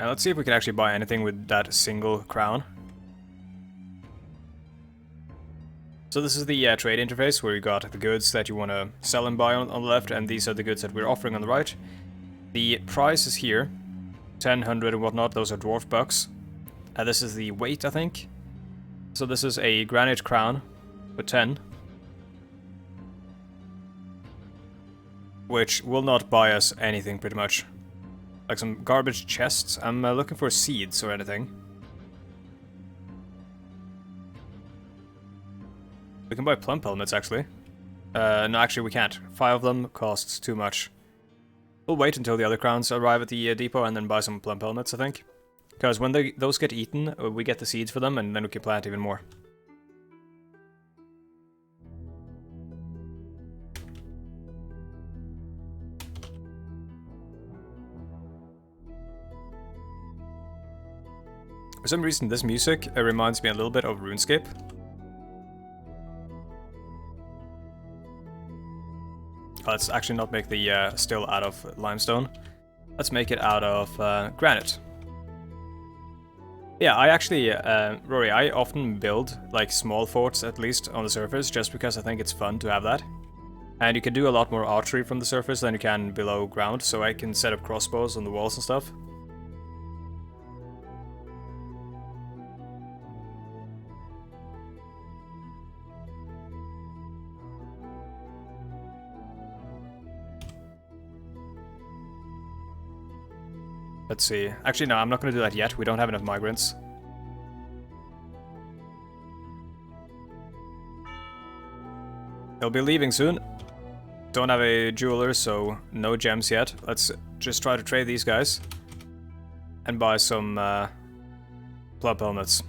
And let's see if we can actually buy anything with that single crown. So this is the trade interface where you got the goods that you want to sell and buy on the left, and these are the goods that we're offering on the right. The price is here, 10, 100 and whatnot, those are dwarf bucks. This is the weight, I think. So this is a granite crown for 10. Which will not buy us anything, pretty much. Like some garbage chests. I'm looking for seeds or anything. We can buy plump helmets, actually. No, actually we can't. 5 of them costs too much. We'll wait until the other crowns arrive at the depot and then buy some plump helmets, I think. Because when those get eaten, we get the seeds for them and then we can plant even more. For some reason, this music reminds me a little bit of RuneScape. Let's actually not make the still out of limestone. Let's make it out of granite. Yeah, I actually, Rory, I often build like small forts at least on the surface just because I think it's fun to have that. And you can do a lot more archery from the surface than you can below ground, so I can set up crossbows on the walls and stuff. Let's see. Actually, no, I'm not going to do that yet. We don't have enough migrants. They'll be leaving soon. Don't have a jeweler, so no gems yet. Let's just try to trade these guys. And buy some plump helmets.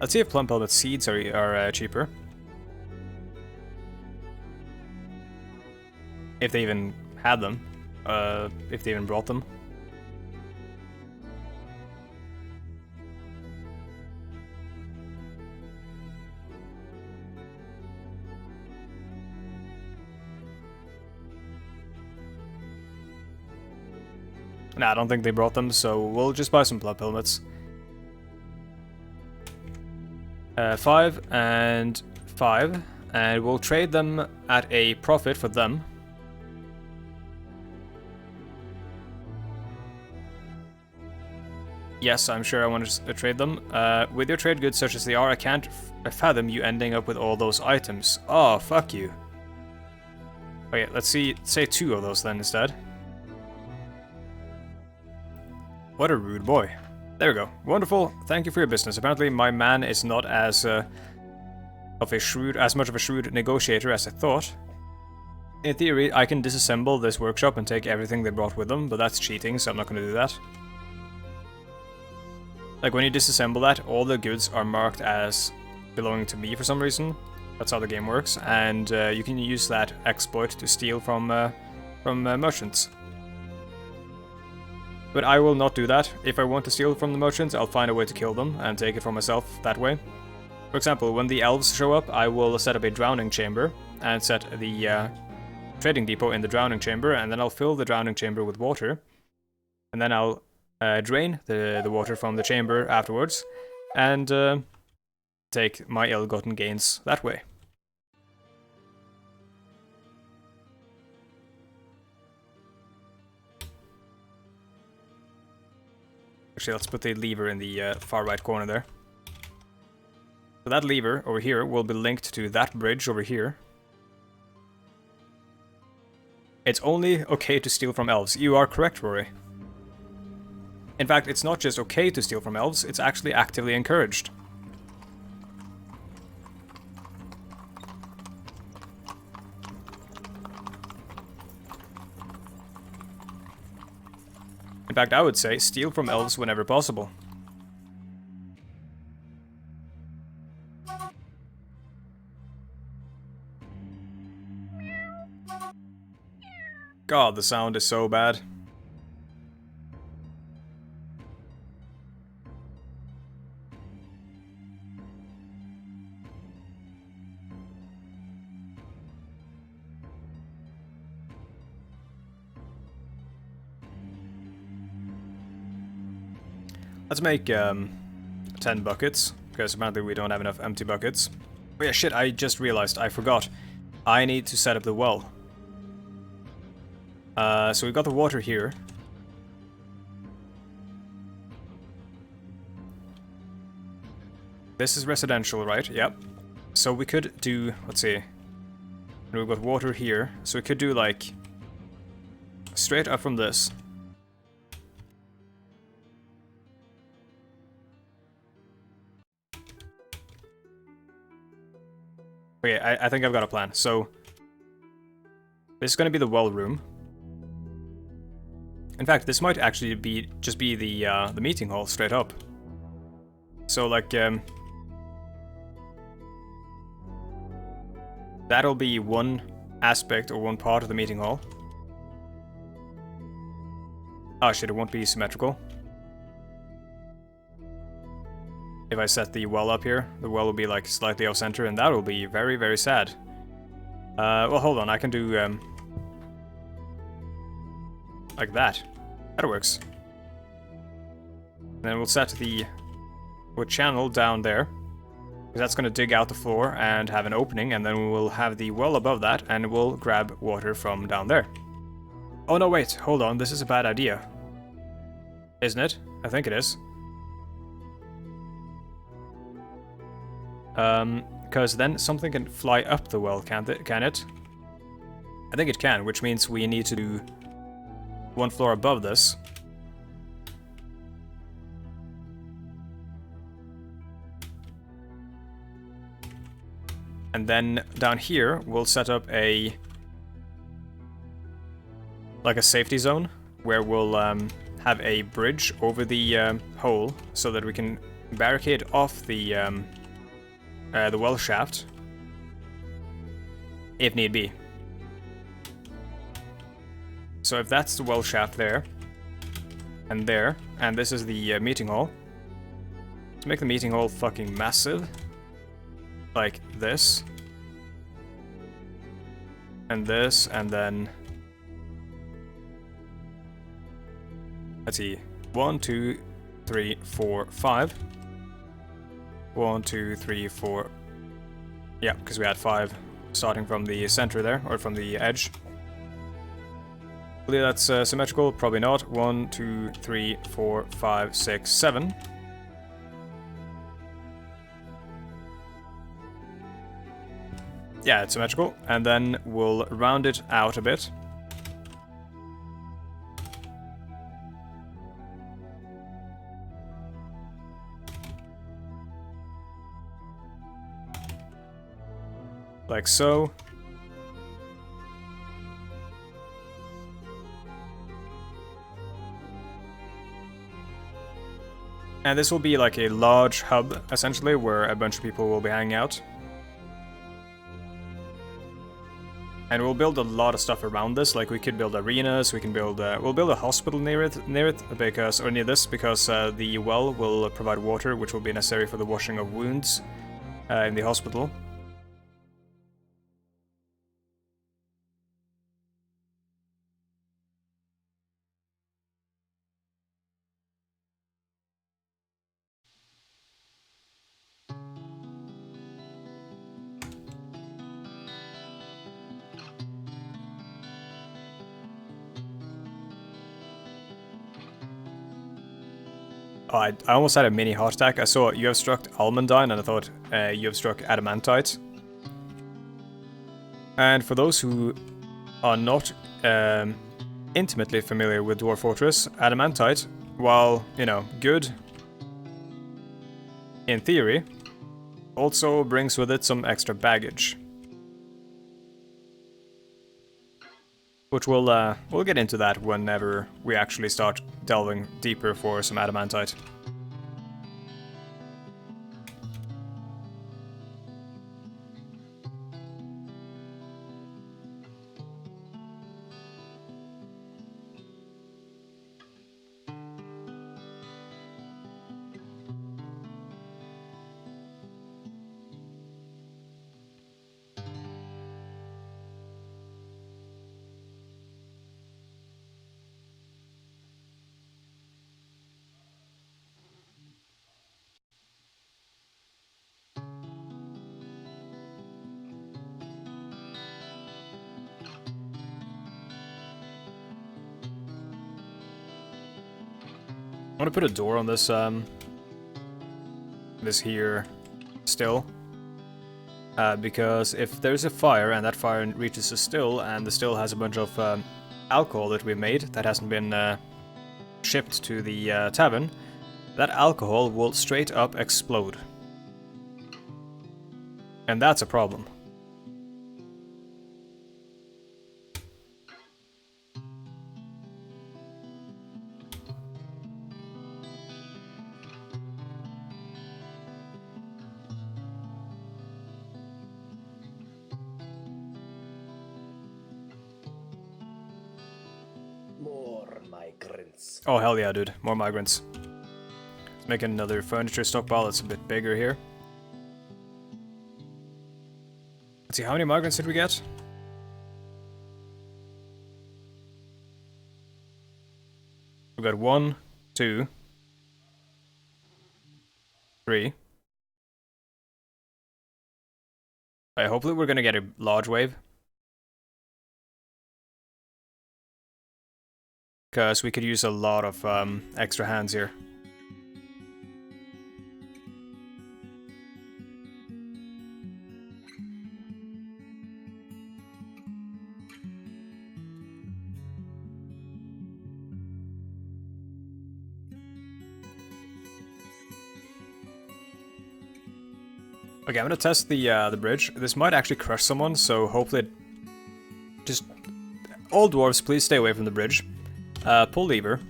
Let's see if plump helmet seeds are cheaper. If they even had them. If they even brought them. Nah, I don't think they brought them, so we'll just buy some plump helmets. 5 and 5, and we'll trade them at a profit for them. Yes, I'm sure I want to trade them. With your trade goods such as they are, I can't fathom you ending up with all those items. Oh, fuck you. Okay, let's say 2 of those then instead. What a rude boy. There we go. Wonderful. Thank you for your business. Apparently my man is not as much of a shrewd negotiator as I thought. In theory, I can disassemble this workshop and take everything they brought with them, but that's cheating, so I'm not going to do that. Like, when you disassemble that, all the goods are marked as belonging to me for some reason. That's how the game works, and you can use that exploit to steal from merchants. But I will not do that. If I want to steal from the merchants, I'll find a way to kill them and take it for myself that way. For example, when the elves show up, I will set up a drowning chamber and set the trading depot in the drowning chamber, and then I'll fill the drowning chamber with water. And then I'll drain the water from the chamber afterwards, and take my ill-gotten gains that way. Actually, let's put the lever in the far right corner there. So that lever over here will be linked to that bridge over here. It's only okay to steal from elves. You are correct, Rory. In fact, it's not just okay to steal from elves, it's actually actively encouraged. In fact, I would say steal from elves whenever possible. God, the sound is so bad. Let's make 10 buckets, because apparently we don't have enough empty buckets. Oh yeah, shit, I just realized, I forgot. I need to set up the well. So we got the water here. This is residential, right? Yep. So we could do, let's see. We've got water here, so we could do like straight up from this. Okay, I think I've got a plan. So this is going to be the well room. In fact, this might actually be just be the meeting hall straight up. So like that'll be one aspect or one part of the meeting hall. Oh shit, it won't be symmetrical. If I set the well up here, the well will be like slightly off center, and that will be very, very sad. Well, hold on, I can do like that. That works. Then we'll set the channel down there, because that's going to dig out the floor and have an opening, and then we will have the well above that, and we'll grab water from down there. Oh no, wait, hold on, this is a bad idea. Isn't it? I think it is. Because then something can fly up the well, can it? I think it can, which means we need to do one floor above this. And then down here, we'll set up a safety zone, where we'll have a bridge over the hole, so that we can barricade off the well shaft, if need be. So if that's the well shaft there, and this is the meeting hall, let's make the meeting hall fucking massive, like this, and this, and then let's see, 1, 2, 3, 4, 5. 1, 2, 3, 4. Yeah, because we had 5 starting from the center there, or from the edge. Hopefully that's symmetrical, probably not. 1, 2, 3, 4, 5, 6, 7. Yeah, it's symmetrical, and then we'll round it out a bit. Like so. And this will be like a large hub, essentially, where a bunch of people will be hanging out. And we'll build a lot of stuff around this, like we could build arenas, we can build, we'll build a hospital near it, because, or near this, because the well will provide water, which will be necessary for the washing of wounds in the hospital. Oh, I almost had a mini heart attack. I saw you have struck Almandine, and I thought you have struck Adamantite. And for those who are not intimately familiar with Dwarf Fortress, Adamantite, while, you know, good in theory, also brings with it some extra baggage. Which we'll get into that whenever we actually start delving deeper for some adamantite. want to put a door on this, this here still. Because if there's a fire and that fire reaches the still, and the still has a bunch of alcohol that we made that hasn't been shipped to the tavern, that alcohol will straight up explode. And that's a problem. More migrants. Oh hell yeah, dude. More migrants. Let's make another furniture stockpile that's a bit bigger here. Let's see, how many migrants did we get? We got 1, 2, 3. Hopefully we're gonna get a large wave. Because we could use a lot of extra hands here. Okay, I'm gonna test the bridge. This might actually crush someone, so hopefully it just... All dwarves, please stay away from the bridge. Pull lever.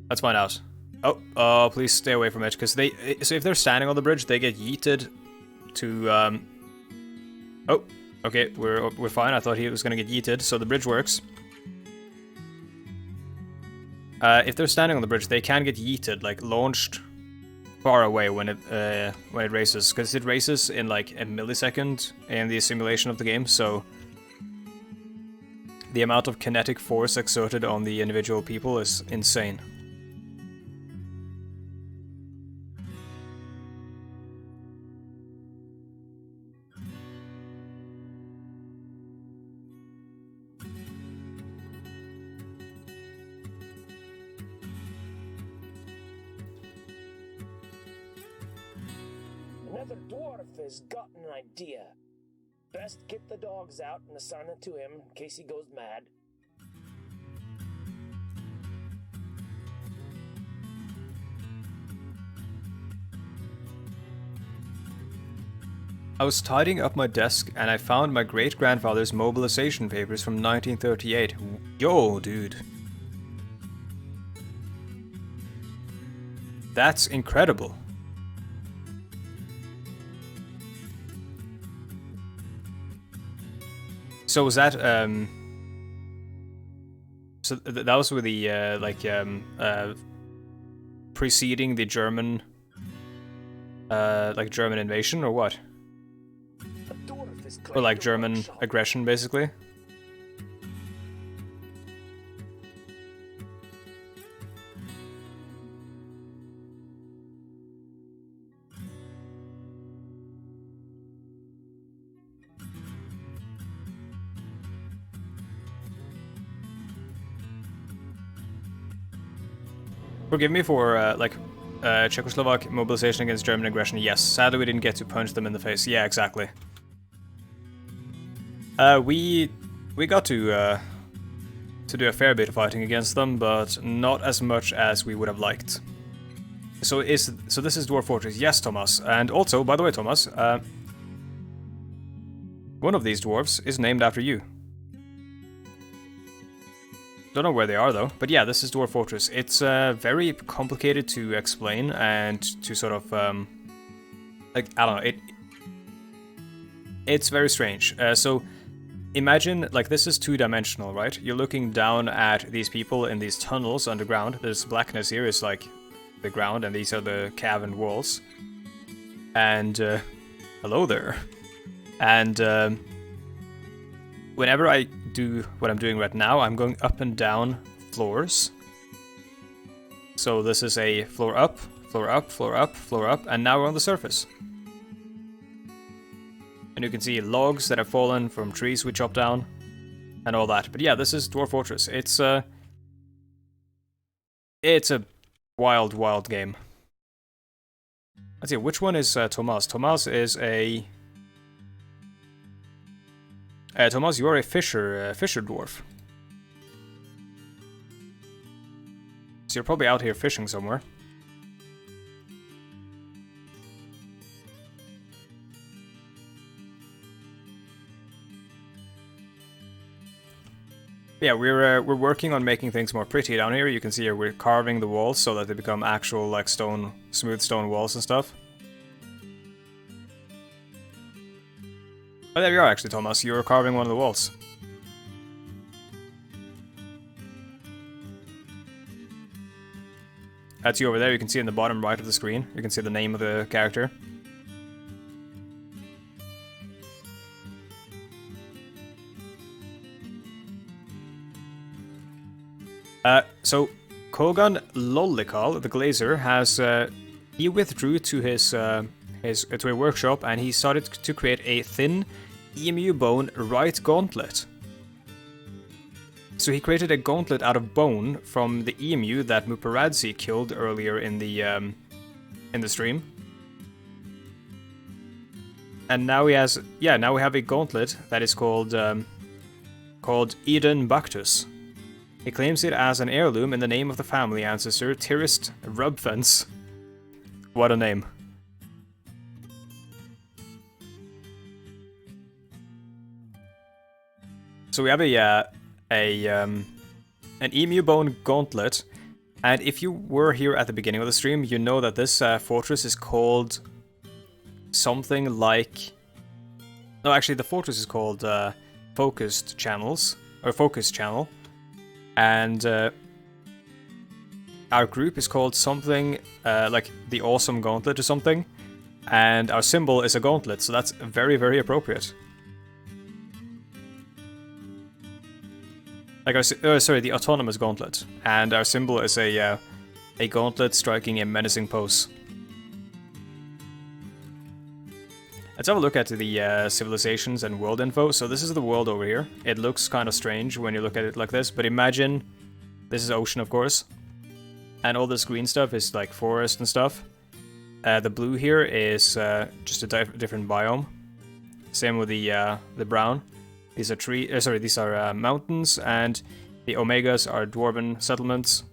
Let's find out. Oh, please stay away from it, because they... So if they're standing on the bridge, they get yeeted to... Oh, okay, we're fine. I thought he was gonna get yeeted, so the bridge works. If they're standing on the bridge, they can get yeeted, like launched far away when it races, because it races in like a millisecond in the simulation of the game, so the amount of kinetic force exerted on the individual people is insane. Another dwarf has got an idea. Best get the dogs out and assign it to him in case he goes mad. I was tidying up my desk and I found my great-grandfather's mobilization papers from 1938. Yo, dude. That's incredible. So was that, so that was with the, preceding the German, like German invasion, or what? Or like German aggression, basically? Forgive me for, Czechoslovak mobilization against German aggression. Yes, sadly we didn't get to punch them in the face. Yeah, exactly. We got to do a fair bit of fighting against them, but not as much as we would have liked. So this is Dwarf Fortress. Yes, Thomas. And also, by the way, Thomas, one of these dwarves is named after you. Don't know where they are though, but yeah, this is Dwarf Fortress. It's very complicated to explain and to sort of like, I don't know, it's very strange. So imagine like this is two-dimensional, right? You're looking down at these people in these tunnels underground. This blackness here is like the ground, and these are the cavern walls. And hello there. And whenever I do what I'm doing right now, I'm going up and down floors. So this is a floor up, floor up, floor up, floor up, and now we're on the surface. And you can see logs that have fallen from trees we chopped down, and all that. But yeah, this is Dwarf Fortress. It's a Wild, wild game. Let's see, which one is Thomas? Thomas is a... Thomas, you are a fisher dwarf. So you're probably out here fishing somewhere. Yeah, we're working on making things more pretty down here. You can see here we're carving the walls so that they become actual like stone, smooth stone walls and stuff. Oh, there you are actually, Thomas. You're carving one of the walls. That's you over there. You can see in the bottom right of the screen. You can see the name of the character. So Kogan Lollikal, the glazer, has he withdrew to his to a workshop and he started to create a thin emu bone right gauntlet. So he created a gauntlet out of bone from the emu that Muparadzi killed earlier in the stream. And now he has, yeah, now we have a gauntlet that is called Eden Bactus. He claims it as an heirloom in the name of the family ancestor Tirist Rubfence. What a name. So we have an emu bone gauntlet, and if you were here at the beginning of the stream, you know that this fortress is called something like... No, actually the fortress is called Focusedchannel. And our group is called something like the Awesome Gauntlet or something. And our symbol is a gauntlet, so that's very, very appropriate. Like our, sorry, the Autonomous Gauntlet. And our symbol is a gauntlet striking a menacing pose. Let's have a look at the civilizations and world info. So this is the world over here. It looks kind of strange when you look at it like this, but imagine this is ocean, of course, and all this green stuff is like forest and stuff. The blue here is just a different biome. Same with the brown. These are these are mountains, and the omegas are dwarven settlements.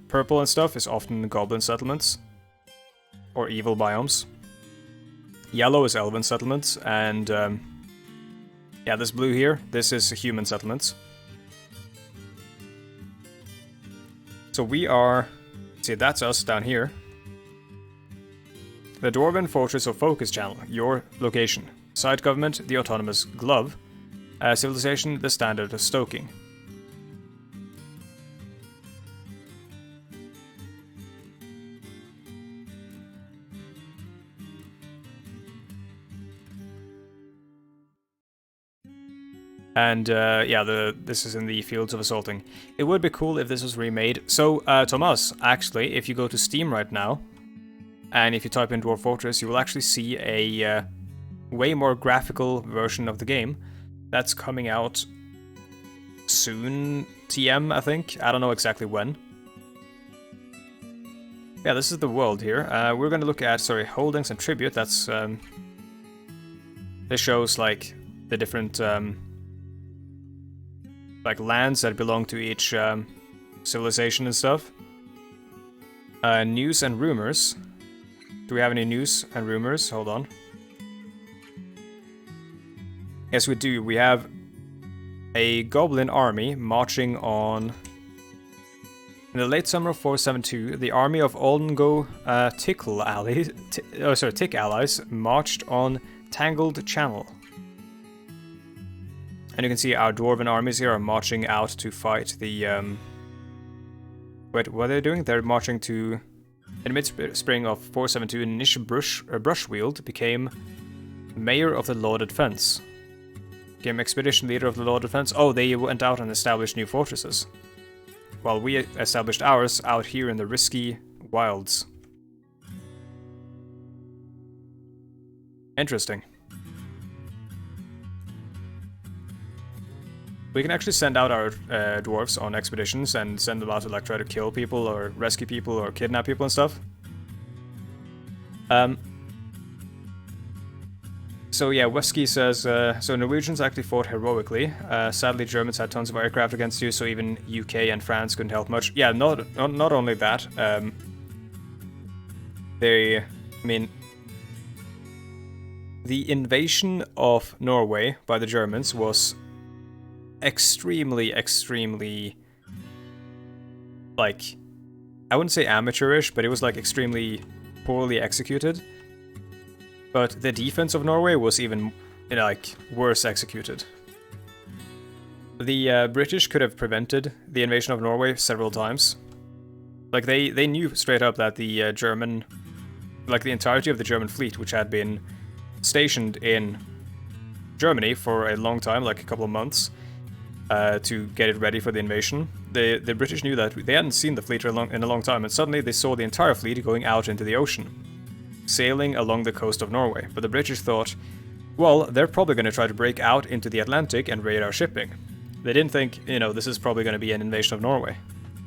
Purple and stuff is often goblin settlements or evil biomes. Yellow is elven settlements, and yeah, this blue here, this is human settlements. So we are, see, that's us down here. The Dwarven Fortress of Focusedchannel, your location. Side government, the Autonomous Glove. Civilization, the Standard of Stoking. And yeah, this is in the Fields of Assaulting. It would be cool if this was remade. So, Thomas, actually, if you go to Steam right now, and if you type in Dwarf Fortress, you will actually see a way more graphical version of the game that's coming out soon, TM, I think. I don't know exactly when. Yeah, this is the world here. We're going to look at, sorry, holdings and tribute. That's, this shows, like, the different, like, lands that belong to each civilization and stuff. News and rumors. Do we have any news and rumors? Hold on. Yes, we do. We have a Goblin Army marching on... In the late summer of 472, the army of Oldengo Tick allies marched on Tangled Channel. And you can see our Dwarven armies here are marching out to fight the... Wait, what are they doing? They're marching to... In mid-spring of 472, Nish Brushwield became Mayor of the Lauded Fence. Became Expedition Leader of the Lauded Fence. Oh, they went out and established new fortresses. While we established ours out here in the risky wilds. Interesting. We can actually send out our dwarves on expeditions and send them out to like try to kill people or rescue people or kidnap people and stuff. So yeah, Wesky says, so Norwegians actually fought heroically. Sadly, Germans had tons of aircraft against you, so even UK and France couldn't help much. Yeah, not only that, I mean, the invasion of Norway by the Germans was extremely, like, I wouldn't say amateurish, but it was like extremely poorly executed. But the defense of Norway was even, like, worse executed. The British could have prevented the invasion of Norway several times. Like, they knew straight up that the German, like the entirety of the German fleet, which had been stationed in Germany for a long time, like a couple of months, to get it ready for the invasion. The British knew that they hadn't seen the fleet in a long time, and suddenly they saw the entire fleet going out into the ocean, sailing along the coast of Norway. But the British thought, well, they're probably going to try to break out into the Atlantic and raid our shipping. They didn't think, this is probably going to be an invasion of Norway.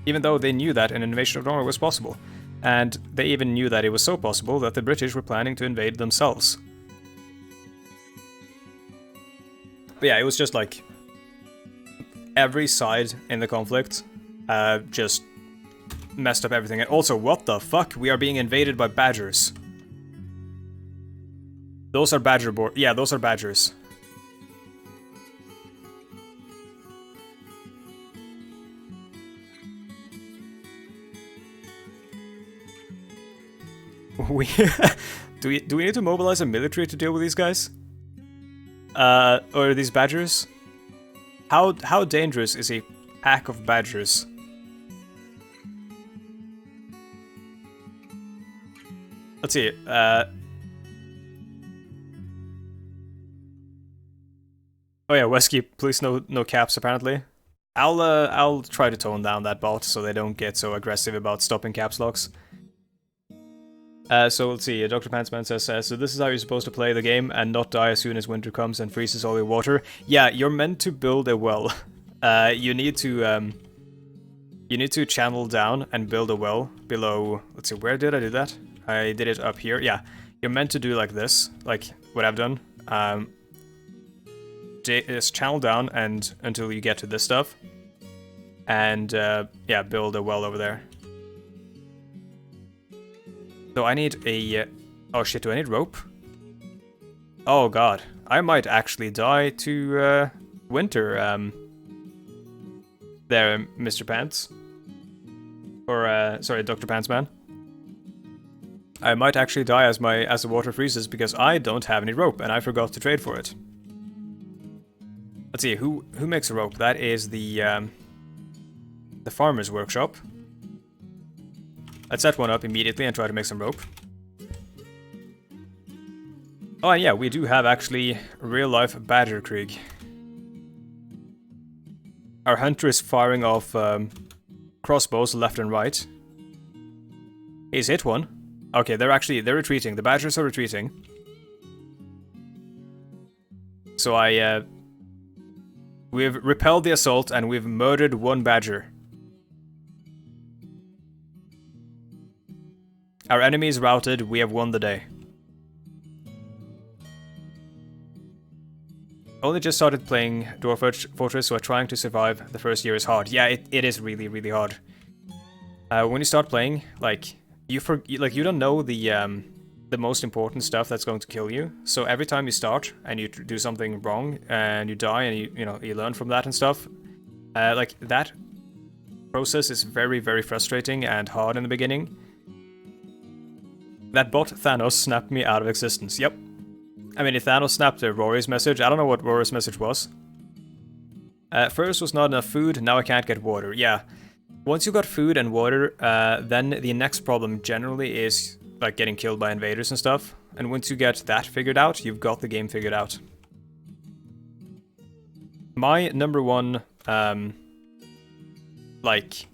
Even though they knew that an invasion of Norway was possible. And they even knew that it was so possible that the British were planning to invade themselves. But yeah, it was just like every side in the conflict just messed up everything. And also, what the fuck? We are being invaded by badgers. Those are yeah, those are badgers. Do we need to mobilize a military to deal with these guys? Or these badgers? How dangerous is a pack of badgers? Let's see. Oh yeah, Wesky, please no caps apparently. I'll try to tone down that bot so they don't get so aggressive about stopping caps locks. So let's see, Dr. Pantsman says, so this is how you're supposed to play the game and not die as soon as winter comes and freezes all your water. Yeah, you're meant to build a well. You need to channel down and build a well below. Let's see, where did I do that? I did it up here. Yeah, you're meant to do like this, like what I've done. Just channel down and until you get to this stuff, and yeah, build a well over there. So I need a... oh shit, do I need rope? Oh god, I might actually die to winter, there, Mr. Pants. Or, sorry, Dr. Pantsman. I might actually die as the water freezes because I don't have any rope and I forgot to trade for it. Let's see, who makes a rope? That is the farmer's workshop. Let's set one up immediately and try to make some rope. Oh, and yeah, we do have actually real-life Badger Krieg. Our hunter is firing off crossbows left and right. He's hit one. Okay, they're retreating. The Badgers are retreating. So we've repelled the assault and we've murdered one Badger. Our enemy is routed, we have won the day. Only just started playing Dwarf Fortress, so trying to survive the first year is hard. Yeah, it is really, really hard. When you start playing, like, you don't know the most important stuff that's going to kill you. So every time you start and you do something wrong and you die and you learn from that and stuff, like that process is very, very frustrating and hard in the beginning. That bot Thanos snapped me out of existence. Yep. I mean, if Thanos snapped Rory's message, I don't know what Rory's message was. First was not enough food, now I can't get water. Yeah. Once you got food and water, then the next problem generally is like getting killed by invaders and stuff. And once you get that figured out, you've got the game figured out. My number one, like,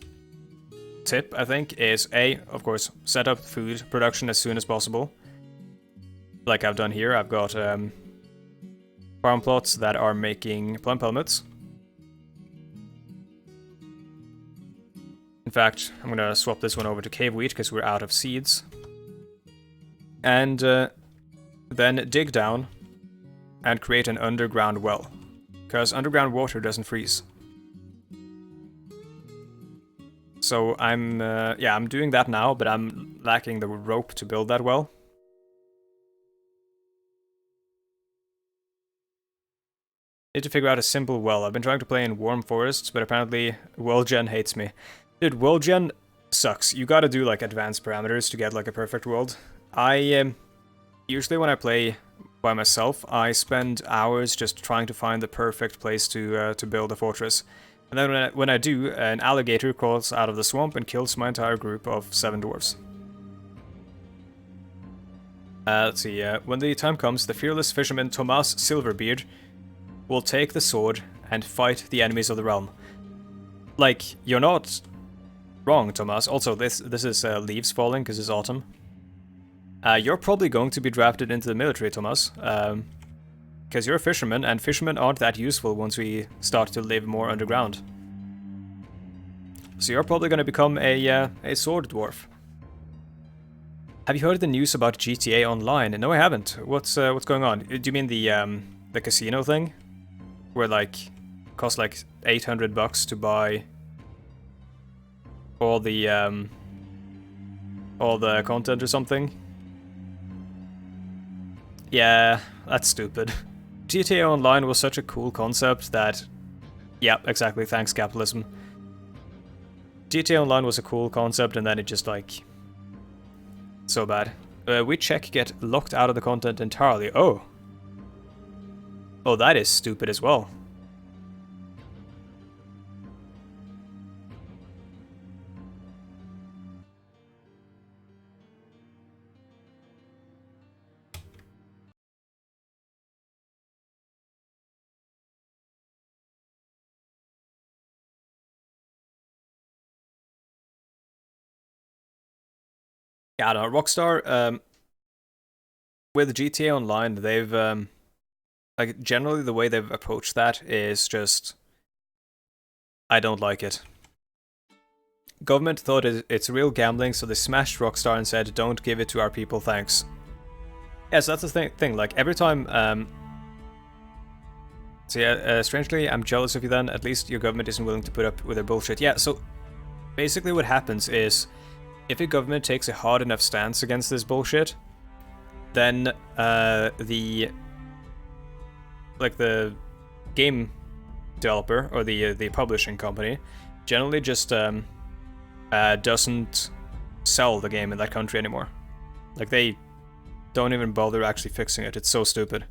tip, I think, is of course, set up food production as soon as possible. Like I've done here, I've got farm plots that are making plum helmets. In fact, I'm gonna swap this one over to cave wheat because we're out of seeds. And then dig down and create an underground well, because underground water doesn't freeze. So I'm doing that now, but I'm lacking the rope to build that well. Need to figure out a simple well. I've been trying to play in warm forests, but apparently world gen hates me. Dude, world gen sucks. You gotta do like advanced parameters to get like a perfect world. Usually when I play by myself, I spend hours just trying to find the perfect place to build a fortress. And then when I do, an alligator crawls out of the swamp and kills my entire group of 7 dwarves. Let's see, when the time comes, the fearless fisherman Thomas Silverbeard will take the sword and fight the enemies of the realm. Like, you're not wrong, Thomas. Also, this is leaves falling because it's autumn. You're probably going to be drafted into the military, Thomas. Because you're a fisherman, and fishermen aren't that useful once we start to live more underground. So you're probably going to become a sword dwarf. Have you heard the news about GTA Online? No, I haven't. What's going on? Do you mean the casino thing, where like costs like $800 to buy all the content or something? Yeah, that's stupid. GTA Online was such a cool concept that... Yeah, exactly, thanks capitalism. GTA Online was a cool concept and then it just like... So bad. We check get locked out of the content entirely. Oh. Oh, that is stupid as well. Yeah, no, Rockstar, with GTA Online, they've, like, generally the way they've approached that is just... I don't like it. Government thought it's real gambling, so they smashed Rockstar and said, don't give it to our people, thanks. Yeah, so that's the thing, like, every time, So yeah, strangely, I'm jealous of you then, at least your government isn't willing to put up with their bullshit. Yeah, so, basically what happens is, if a government takes a hard enough stance against this bullshit, then the game developer or the publishing company generally just doesn't sell the game in that country anymore. Like, they don't even bother actually fixing it. It's so stupid.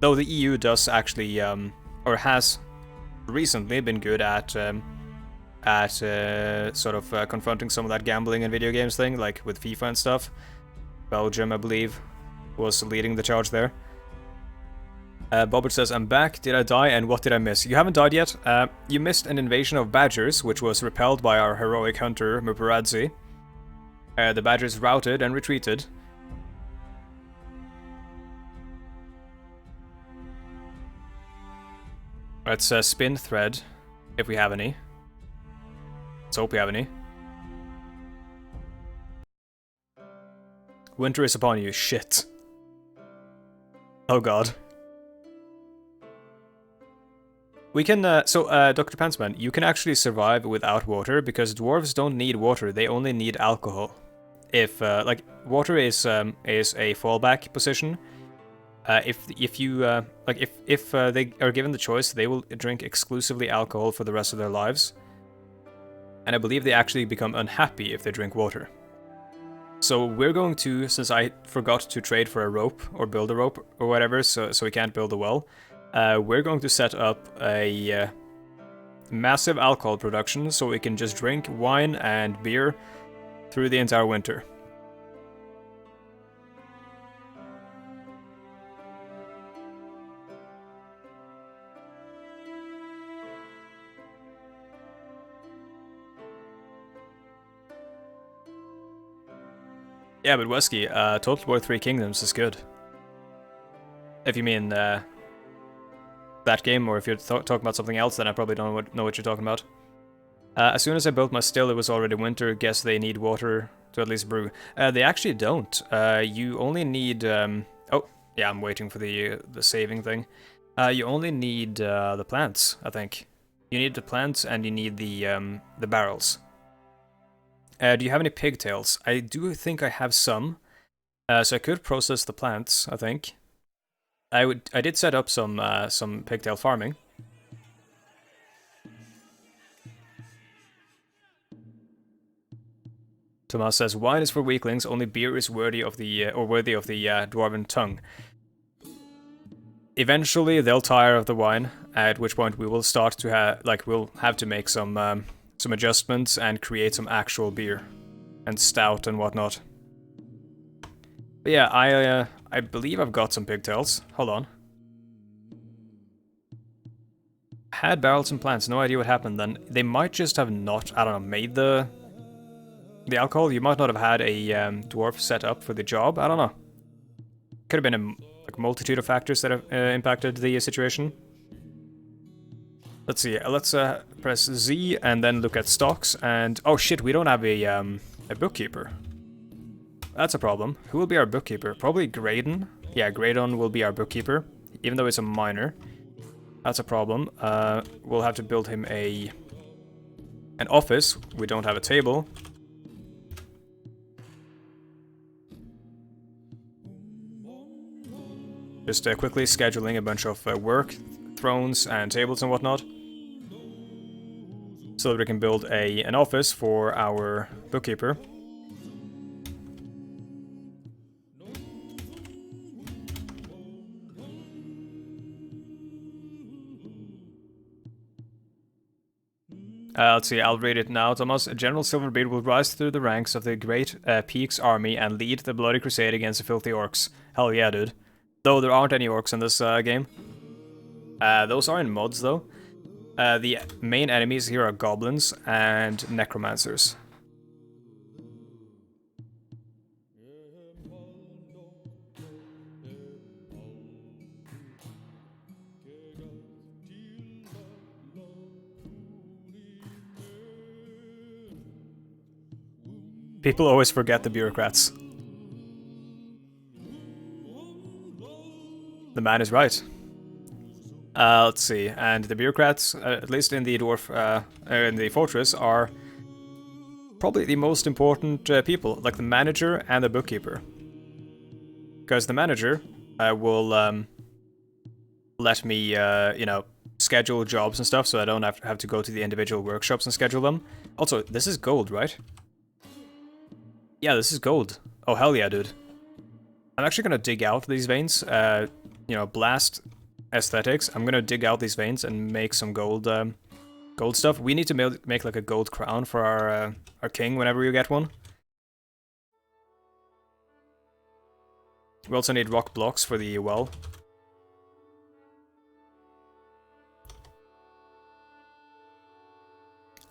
Though the EU does actually or has recently been good at confronting some of that gambling and video games thing, like with FIFA and stuff. Belgium, I believe, was leading the charge there. Bobbert says, I'm back. Did I die and what did I miss? You haven't died yet. You missed an invasion of badgers, which was repelled by our heroic hunter, Muparadzi. The badgers routed and retreated. Let's spin thread, if we have any. Let's hope we have any. Winter is upon you. Shit. Oh god. We can, Dr. Pantsman, you can actually survive without water because dwarves don't need water, they only need alcohol. If, water is a fallback position. If they are given the choice, they will drink exclusively alcohol for the rest of their lives. And I believe they actually become unhappy if they drink water. So we're going to, since I forgot to trade for a rope, or build a rope, or whatever, so we can't build a well, we're going to set up a massive alcohol production so we can just drink wine and beer through the entire winter. Yeah, but Wesky, Total War 3 Kingdoms is good. If you mean, that game, or if you're talking about something else, then I probably don't know what you're talking about. As soon as I built my still, it was already winter. Guess they need water to at least brew. They actually don't. You only need... oh, yeah, I'm waiting for the saving thing. You only need the plants, I think. You need the plants and you need the barrels. Do you have any pigtails? I do think I have some. So I could process the plants, I think. I did set up some pigtail farming. Tomas says, wine is for weaklings, only beer is worthy of the dwarven tongue. Eventually, they'll tire of the wine, at which point we will start to we'll have to make some adjustments and create some actual beer. And stout and whatnot. But yeah, I believe I've got some pigtails. Hold on. Had barrels and plants, no idea what happened then. They might just have not, I don't know, made the alcohol. You might not have had a dwarf set up for the job. I don't know. Could have been a multitude of factors that have impacted the situation. Let's see. Let's press Z and then look at stocks. And oh shit, we don't have a bookkeeper. That's a problem. Who will be our bookkeeper? Probably Graydon. Yeah, Graydon will be our bookkeeper, even though it's a minor. That's a problem. We'll have to build him an office. We don't have a table. Just quickly scheduling a bunch of work, thrones, and tables and whatnot. So that we can build an office for our bookkeeper. Let's see, I'll read it now, Thomas. General Silverbeard will rise through the ranks of the great Peak's army and lead the bloody crusade against the filthy orcs. Hell yeah, dude. Though there aren't any orcs in this game. Those are in mods, though. The main enemies here are goblins and necromancers. People always forget the bureaucrats. The man is right. Let's see, and the bureaucrats, at least in the in the fortress, are probably the most important people, like the manager and the bookkeeper. Because the manager will let me, you know, schedule jobs and stuff, so I don't have to go to the individual workshops and schedule them. Also, this is gold, right? Yeah, this is gold. Oh, hell yeah, dude. I'm actually gonna dig out these veins, you know, blast aesthetics. I'm gonna dig out these veins and make some gold, gold stuff. We need to make like a gold crown for our king whenever you get one. We also need rock blocks for the well.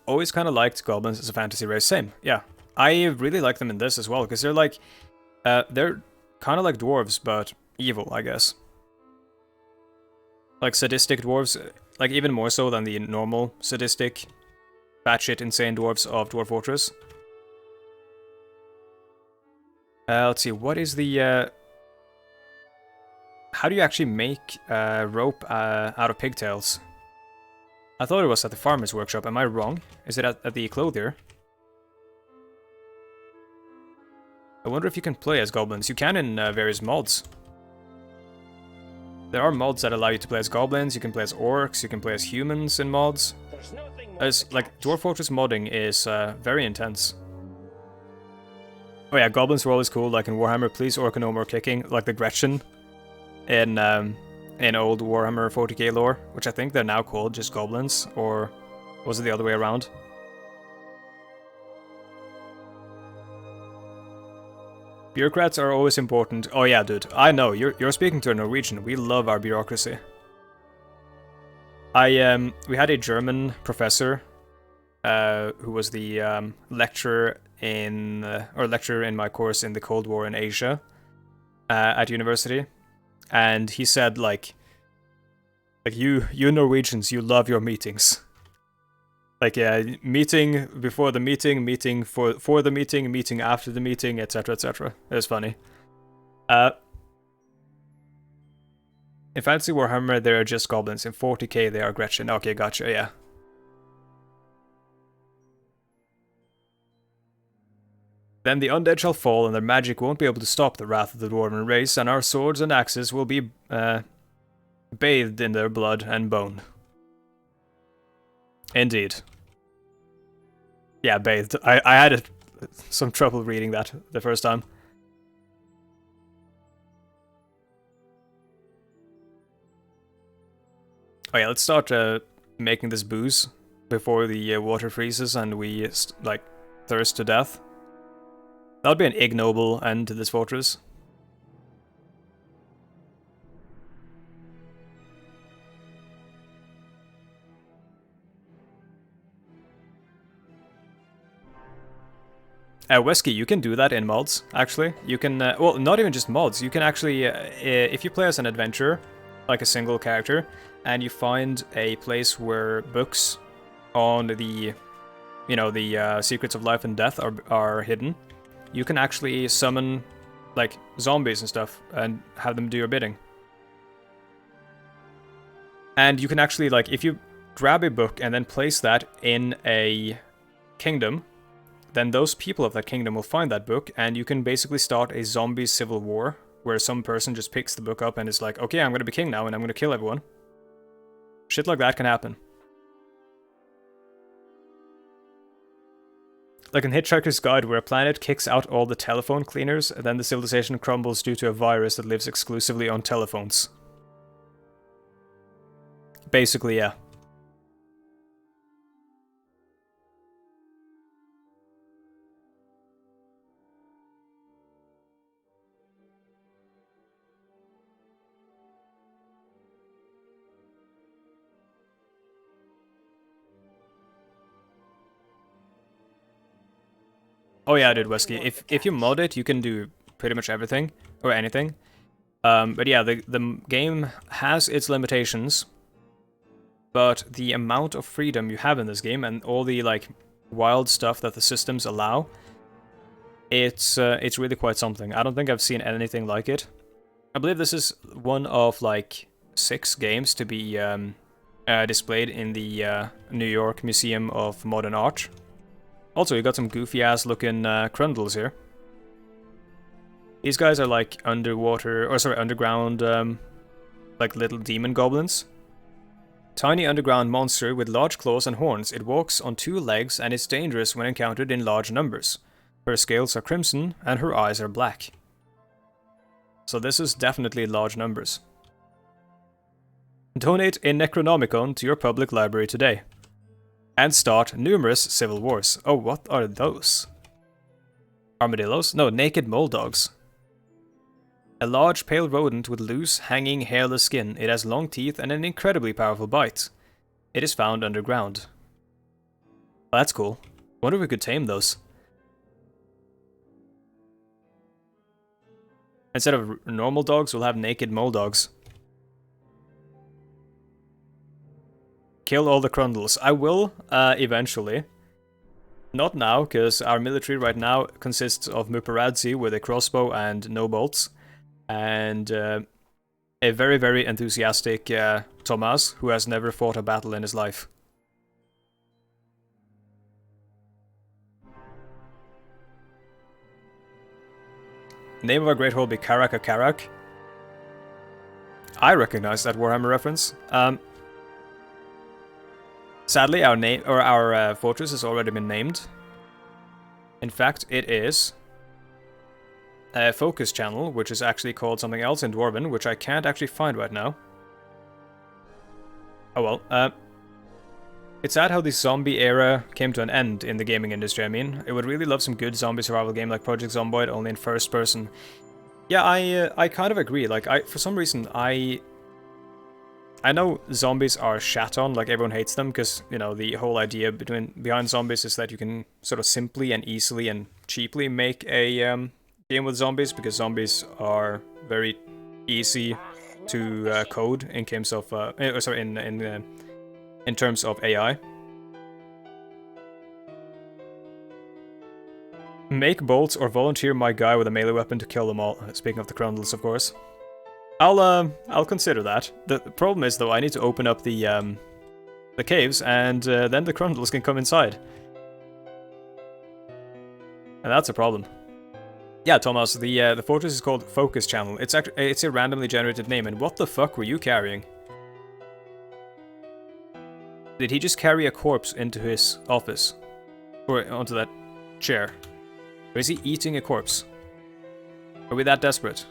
Always kind of liked goblins as a fantasy race. Same, yeah. I really like them in this as well, because they're like, they're kind of like dwarves, but evil, I guess. Like sadistic dwarves, like even more so than the normal sadistic, batshit insane dwarves of Dwarf Fortress. Let's see, what is the, how do you actually make rope out of pigtails? I thought it was at the farmer's workshop, am I wrong? Is it at the clothier? I wonder if you can play as goblins. You can in various mods. There are mods that allow you to play as goblins, you can play as orcs, you can play as humans in mods. Like, Dwarf Fortress modding is very intense. Oh yeah, goblins were always cool, like in Warhammer, please orc no more kicking, like the Gretchen in old Warhammer 40k lore, which I think they're now called just goblins, or was it the other way around? Bureaucrats are always important. Oh yeah, dude. I know, you're speaking to a Norwegian. We love our bureaucracy. We had a German professor who was the lecturer in my course in the Cold War in Asia at university, and he said like Like, you Norwegians, you love your meetings. Like, yeah, meeting before the meeting, meeting for the meeting, meeting after the meeting, etc, etc. It's funny. In Fantasy Warhammer, there are just goblins. In 40k, they are Gretchen. Okay, gotcha, yeah. Then the undead shall fall, and their magic won't be able to stop the wrath of the dwarven race, and our swords and axes will be bathed in their blood and bone. Indeed. Yeah, bathed. I had some trouble reading that the first time. Oh yeah, let's start making this booze before the water freezes and we like thirst to death. That'll be an ignoble end to this fortress. Wesky, you can do that in mods, actually. You can, well, not even just mods, you can actually, if you play as an adventurer, like a single character, and you find a place where books on the, you know, the secrets of life and death are hidden, you can actually summon, like, zombies and stuff, and have them do your bidding. And you can actually, like, if you grab a book and then place that in a kingdom, then those people of that kingdom will find that book, and you can basically start a zombie civil war, where some person just picks the book up and is like, okay, I'm gonna be king now, and I'm gonna kill everyone. Shit like that can happen. Like in Hitchhiker's Guide, where a planet kicks out all the telephone cleaners, and then the civilization crumbles due to a virus that lives exclusively on telephones. Basically, yeah. Oh yeah, dude, Wesky. If you mod it, you can do pretty much everything or anything. But yeah, the game has its limitations, but the amount of freedom you have in this game and all the like wild stuff that the systems allow, it's really quite something. I don't think I've seen anything like it. I believe this is one of like 6 games to be displayed in the New York Museum of Modern Art. Also, you got some goofy-ass looking Crundles here. These guys are like underground, like little demon goblins. Tiny underground monster with large claws and horns. It walks on 2 legs and is dangerous when encountered in large numbers. Her scales are crimson and her eyes are black. So this is definitely large numbers. Donate a Necronomicon to your public library today. And start numerous civil wars. Oh, what are those? Armadillos? No, naked mole dogs. A large pale rodent with loose, hanging, hairless skin. It has long teeth and an incredibly powerful bite. It is found underground. Well, that's cool. Wonder if we could tame those. Instead of normal dogs, we'll have naked mole dogs. Kill all the Crundles. I will, eventually. Not now, because our military right now consists of Muparadzi with a crossbow and no bolts. And a very, very enthusiastic Tomas, who has never fought a battle in his life. Name of our great hall be Karak. I recognize that Warhammer reference. Sadly, our fortress has already been named. In fact, it is a Focusedchannel, which is actually called something else in Dwarven, which I can't actually find right now. Oh well. It's sad how the zombie era came to an end in the gaming industry. I mean, I would really love some good zombie survival game like Project Zomboid, only in first person. Yeah, I kind of agree. Like, for some reason, I know zombies are shat on, like everyone hates them, because, you know, the whole idea behind zombies is that you can sort of simply and easily and cheaply make a game with zombies, because zombies are very easy to code in terms of in terms of AI. Make bolts or volunteer my guy with a melee weapon to kill them all. Speaking of the Crundles, of course. I'll consider that. The problem is though, I need to open up the caves, and then the Crundles can come inside. And that's a problem. Yeah, Thomas, the fortress is called Focusedchannel. It's a randomly generated name, and what the fuck were you carrying? Did he just carry a corpse into his office? Or onto that chair? Or is he eating a corpse? Are we that desperate?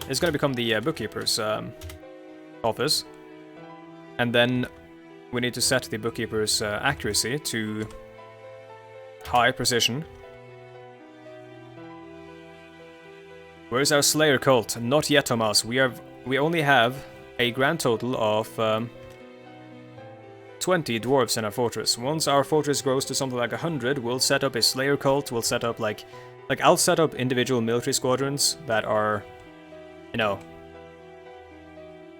It's gonna become the bookkeeper's office. And then we need to set the bookkeeper's accuracy to high precision. Where's our Slayer cult? Not yet, Thomas. We only have a grand total of 20 dwarves in our fortress. Once our fortress grows to something like 100, we'll set up a Slayer cult. We'll set up like I'll set up individual military squadrons that are, you know,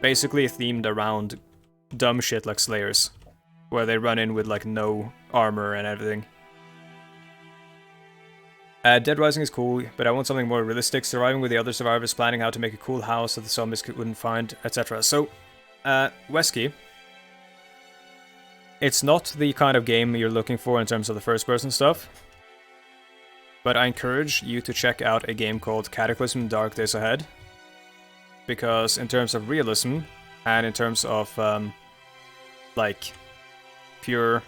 basically themed around dumb shit like Slayers, where they run in with like no armor and everything. Dead Rising is cool, but I want something more realistic. Surviving with the other survivors, planning how to make a cool house that the zombies wouldn't find, etc. So, Wesky, it's not the kind of game you're looking for in terms of the first-person stuff, but I encourage you to check out a game called Cataclysm Dark Days Ahead, because in terms of realism, and in terms of, like, pure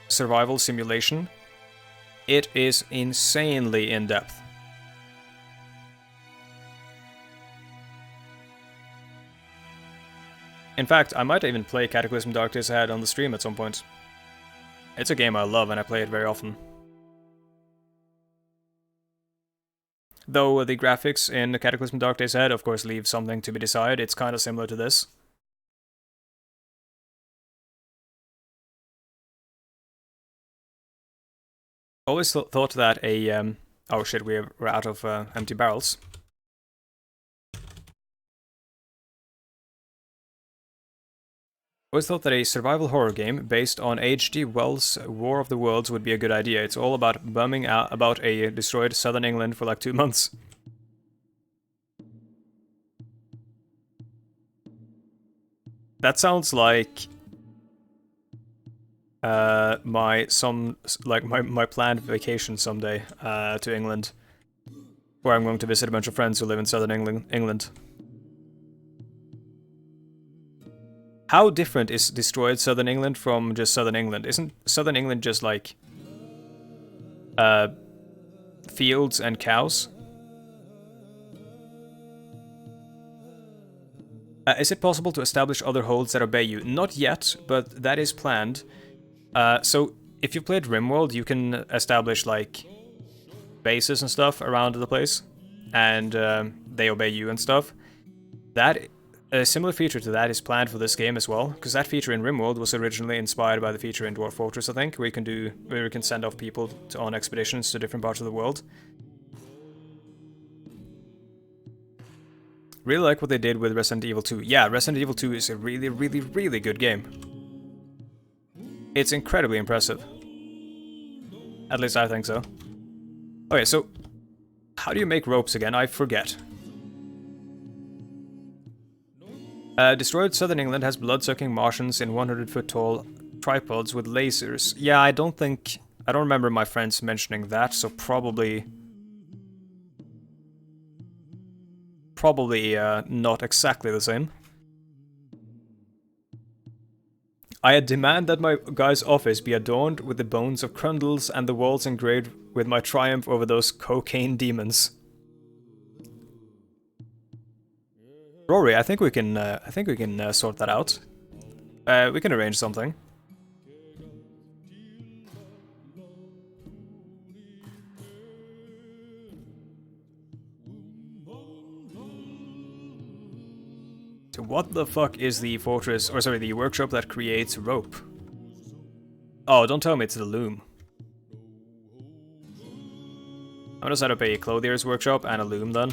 survival simulation, it is insanely in-depth. In fact, I might even play Cataclysm Dark Days Ahead on the stream at some point. It's a game I love and I play it very often. Though the graphics in Cataclysm Dark Days Ahead of course leave something to be desired, it's kind of similar to this. Always thought that a oh shit, we're out of empty barrels. Always thought that a survival horror game based on H.G. Wells' War of the Worlds would be a good idea. It's all about bumming out about a destroyed southern England for like 2 months. That sounds like my planned vacation someday to England, where I'm going to visit a bunch of friends who live in southern England. How different is destroyed southern England from just southern England? Isn't southern England just like fields and cows? Is it possible to establish other holds that obey you? Not yet, but that is planned. So if you played RimWorld, you can establish like bases and stuff around the place, and they obey you and stuff. A similar feature to that is planned for this game as well, because that feature in RimWorld was originally inspired by the feature in Dwarf Fortress, I think, where we can send off people on expeditions to different parts of the world. Really like what they did with Resident Evil 2. Yeah, Resident Evil 2 is a really, really, really good game. It's incredibly impressive. At least I think so. Okay, so how do you make ropes again? I forget. Destroyed southern England has blood-sucking Martians in 100-foot-tall tripods with lasers. Yeah, I don't remember my friends mentioning that, so probably not exactly the same. I demand that my guy's office be adorned with the bones of Crundles and the walls engraved with my triumph over those cocaine demons. Rory, I think we can sort that out. We can arrange something. So what the fuck is the fortress, or sorry, the workshop that creates rope? Oh, don't tell me it's the loom. I'm gonna set up a clothier's workshop and a loom then.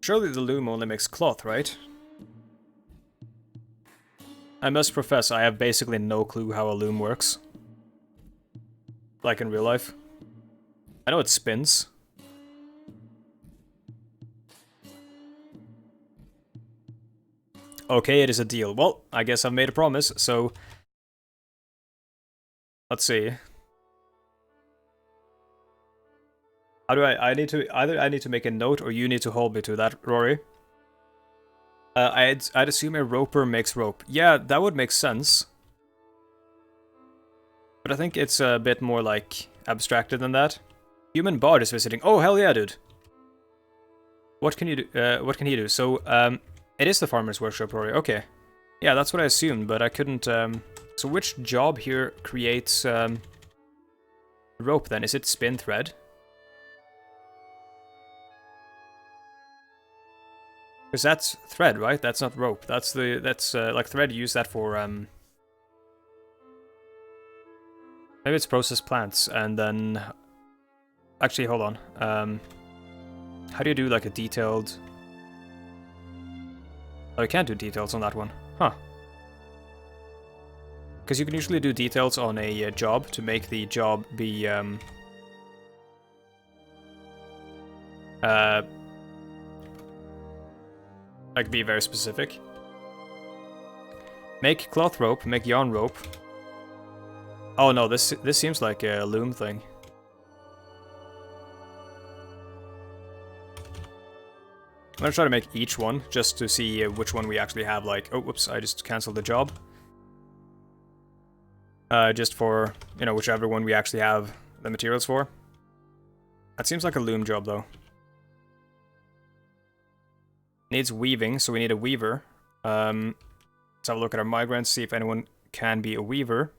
Surely the loom only makes cloth, right? I must profess, I have basically no clue how a loom works. Like in real life. I know it spins. Okay, it is a deal. Well, I guess I've made a promise, so... Let's see. How do I need to... Either I need to make a note, or you need to hold me to that, Rory. I'd assume a roper makes rope. Yeah, that would make sense. But I think it's a bit more, like, abstracted than that. Human bard is visiting. Oh, hell yeah, dude. What can you do? What can he do? So, it is the farmer's workshop, Rory. Okay. Yeah, that's what I assumed, but I couldn't, So which job here creates, rope, then? Is it spin thread? Because that's thread, right? That's not rope. That's like thread, use that for, maybe it's processed plants, and then... Actually, hold on. How do you do, like, a detailed... Oh, I can't do details on that one. Huh. Because you can usually do details on a job to make the job be, like, be very specific. Make cloth rope, make yarn rope. Oh no, this seems like a loom thing. I'm gonna try to make each one, just to see which one we actually have, like... Oh, whoops, I just cancelled the job. Just for, you know, whichever one we actually have the materials for. That seems like a loom job, though. Needs weaving, so we need a weaver. Let's have a look at our migrants, see if anyone can be a weaver.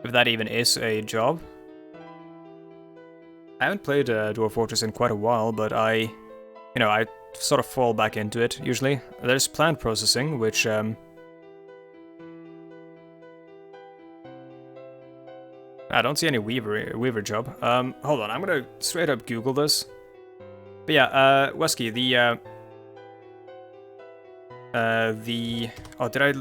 If that even is a job. I haven't played Dwarf Fortress in quite a while, but I sort of fall back into it, usually. There's plant processing, which, I don't see any weaver job. Hold on, I'm gonna straight up Google this. But yeah, Wesky, oh, did I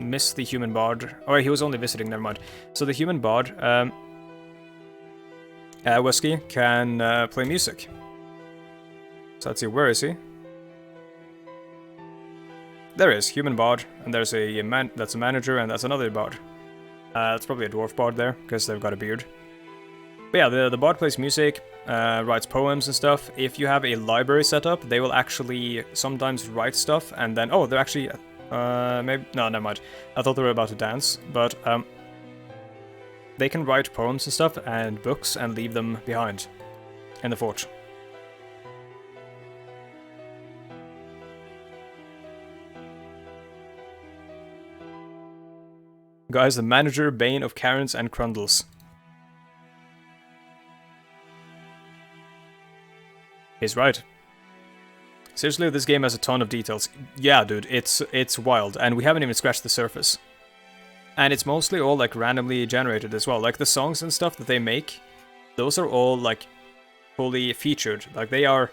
miss the human bard? Oh, he was only visiting, never mind. So the human bard, Wesky can play music. So let's see, where is he? There is, human bard, and there's a man, that's a manager, and that's another bard. That's probably a dwarf bard there, because they've got a beard. But yeah, the bard plays music, writes poems and stuff. If you have a library set up, they will actually sometimes write stuff, and then, oh, they're actually, maybe, no, never mind. I thought they were about to dance, but, they can write poems and stuff, and books, and leave them behind in the fort. Guys, the manager, bane of Karens and Crundles. He's right. Seriously, this game has a ton of details. Yeah, dude, it's wild, and we haven't even scratched the surface. And it's mostly all, like, randomly generated as well. Like, the songs and stuff that they make, those are all, like, fully featured. Like, they are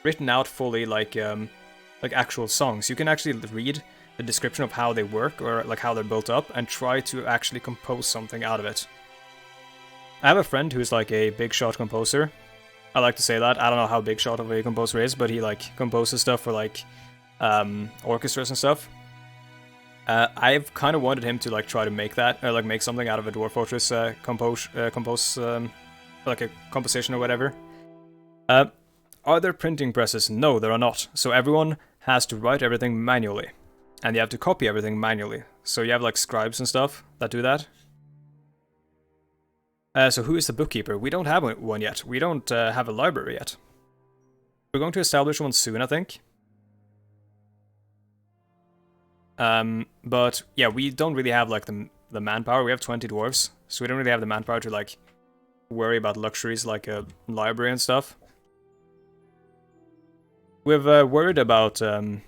written out fully, like actual songs. You can actually read the description of how they work, or, like, how they're built up, and try to actually compose something out of it. I have a friend who's, like, a big shot composer. I like to say that. I don't know how big shot of a composer is, but he, like, composes stuff for, like, orchestras and stuff. I've kind of wanted him to, like, try to make that, or, like, make something out of a Dwarf Fortress like a composition or whatever. Are there printing presses? No, there are not. So everyone has to write everything manually. And you have to copy everything manually. So you have, like, scribes and stuff that do that. So who is the bookkeeper? We don't have one yet. We don't have a library yet. We're going to establish one soon, I think. But yeah, we don't really have, like, the manpower. We have 20 dwarves, so we don't really have the manpower to, like, worry about luxuries like a library and stuff. We've worried about, you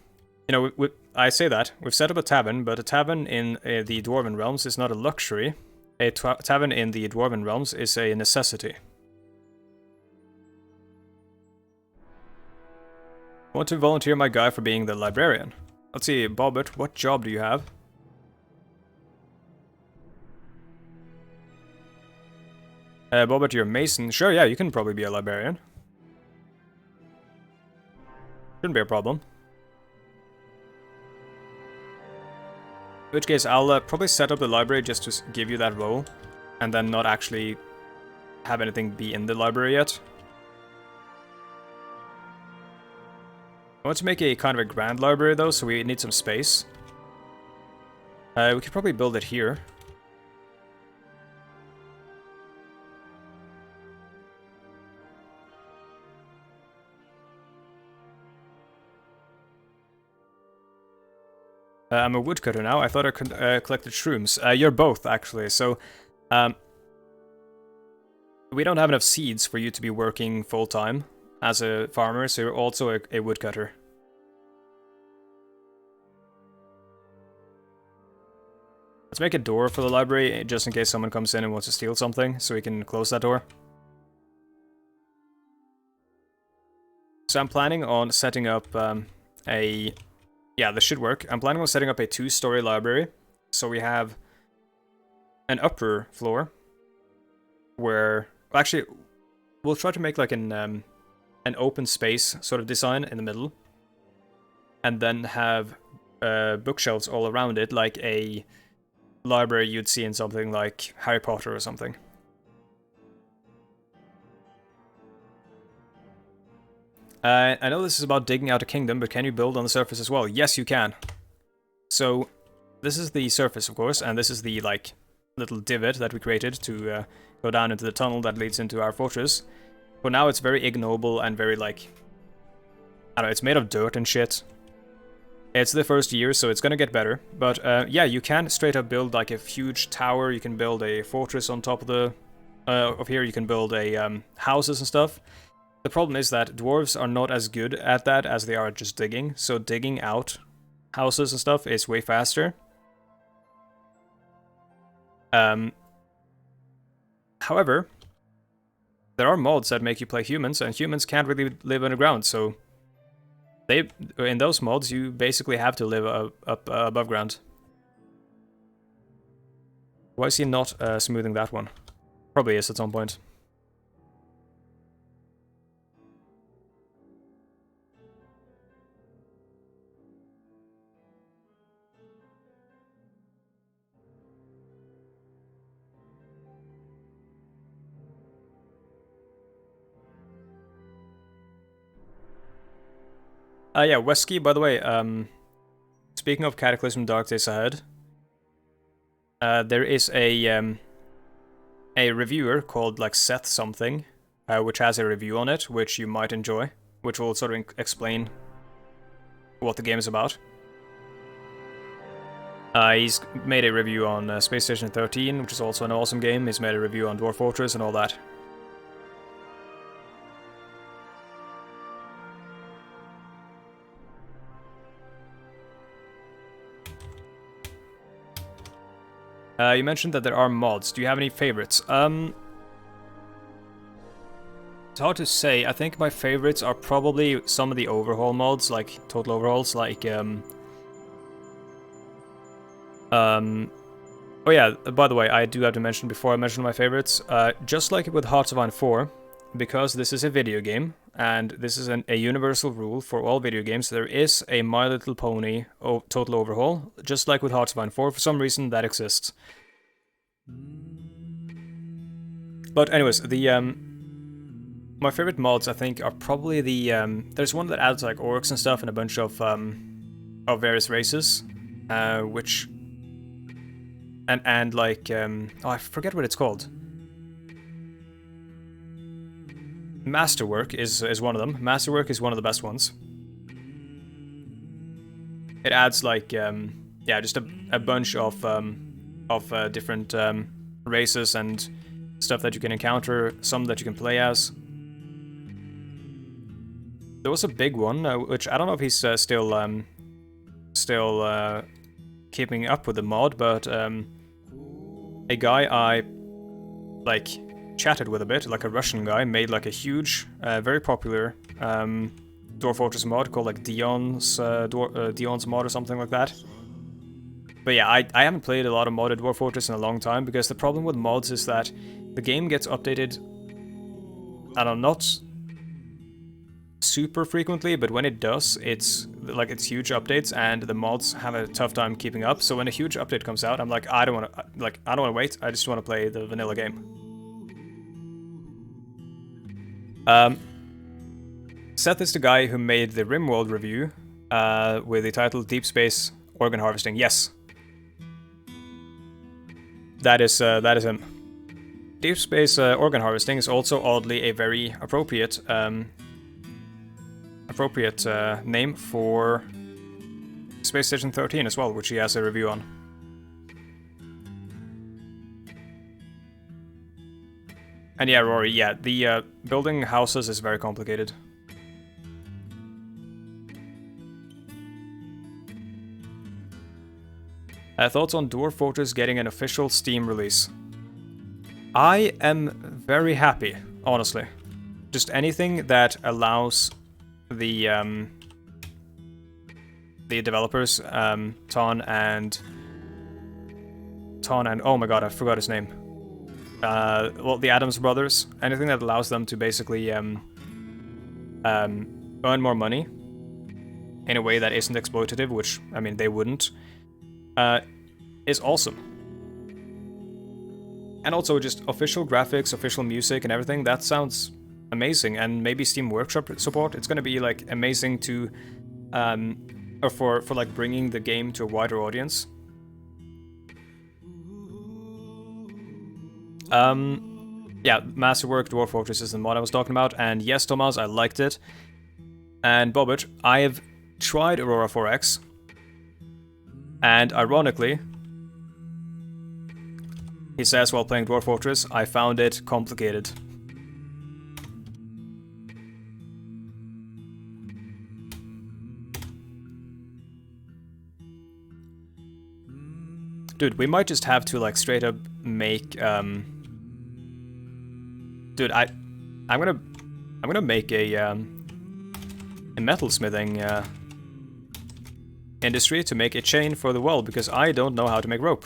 know, I say that, we've set up a tavern, but a tavern in the Dwarven realms is not a luxury. A tavern in the Dwarven realms is a necessity. I want to volunteer my guy for being the librarian. Let's see, Bobbert, what job do you have? Bobbert, you're a mason. Sure, yeah, you can probably be a librarian. Shouldn't be a problem. In which case, I'll probably set up the library just to give you that role, and then not actually have anything be in the library yet. I want to make a kind of a grand library though, so we need some space. We could probably build it here. I'm a woodcutter now. I thought I could collected shrooms. You're both, actually. So, we don't have enough seeds for you to be working full-time as a farmer, so you're also a woodcutter. Let's make a door for the library, just in case someone comes in and wants to steal something, so we can close that door. So I'm planning on setting up yeah, this should work. I'm planning on setting up a 2-story library. So we have an upper floor where... Well, actually, we'll try to make like an open space sort of design in the middle. And then have bookshelves all around it, like a library you'd see in something like Harry Potter or something. I know this is about digging out a kingdom, but can you build on the surface as well? Yes, you can. So, this is the surface, of course, and this is the, like, little divot that we created to go down into the tunnel that leads into our fortress. For now, it's very ignoble and very, like... I don't know, it's made of dirt and shit. It's the first year, so it's gonna get better. But, yeah, you can straight up build, like, a huge tower. You can build a fortress on top of the... of here, you can build a, houses and stuff. The problem is that dwarves are not as good at that as they are at just digging, so digging out houses and stuff is way faster. However, there are mods that make you play humans, and humans can't really live underground, so in those mods you basically have to live up above ground. Why is he not smoothing that one? Probably is at some point. Yeah, Wesky, by the way, speaking of Cataclysm Dark Days Ahead, there is a reviewer called, like, Seth something, which has a review on it, which you might enjoy, which will sort of explain what the game is about. He's made a review on Space Station 13, which is also an awesome game. He's made a review on Dwarf Fortress and all that. You mentioned that there are mods. Do you have any favorites? It's hard to say. I think my favorites are probably some of the overhaul mods, like total overhauls, like oh yeah, by the way, I do have to mention before I mention my favorites, just like with Hearts of Iron 4, because this is a video game, and this is a universal rule for all video games, there is a My Little Pony total overhaul, just like with Hearts of Iron 4, for some reason that exists. But anyways, my favorite mods, I think, are probably the, there's one that adds, like, orcs and stuff and a bunch of various races, which... And like, oh, I forget what it's called. Masterwork is one of them. Masterwork is one of the best ones. It adds, like, yeah, just a bunch of different races and stuff that you can encounter, some that you can play as. There was a big one, which I don't know if he's still keeping up with the mod, but a guy I like chatted with a bit, like a Russian guy, made like a huge, very popular Dwarf Fortress mod called like Dion's mod or something like that. But yeah, I haven't played a lot of modded Dwarf Fortress in a long time, because the problem with mods is that the game gets updated, I don't know, not super frequently, but when it does, it's huge updates, and the mods have a tough time keeping up. So when a huge update comes out, I'm like, I don't want to wait. I just want to play the vanilla game. Seth is the guy who made the RimWorld review with the title Deep Space Organ Harvesting. Yes, that is him. Deep Space Organ Harvesting is also oddly a very appropriate name for Space Station 13 as well, which he has a review on. And yeah, Rory, yeah, the building houses is very complicated. Thoughts on Dwarf Fortress getting an official Steam release? I am very happy, honestly. Just anything that allows the developers, Ton and oh my god, I forgot his name. Well, the Adams brothers. Anything that allows them to basically earn more money in a way that isn't exploitative, which I mean they wouldn't, is awesome. And also just official graphics, official music, and everything. That sounds amazing. And maybe Steam Workshop support. It's gonna be like amazing to, or for like bringing the game to a wider audience. Yeah, Masterwork Dwarf Fortress is the mod I was talking about, and yes, Thomas, I liked it. And Bobbert, I have tried Aurora 4X, and ironically, he says while playing Dwarf Fortress, I found it complicated. Dude, we might just have to like straight up make dude, I'm gonna make a metalsmithing industry to make a chain for the well, because I don't know how to make rope.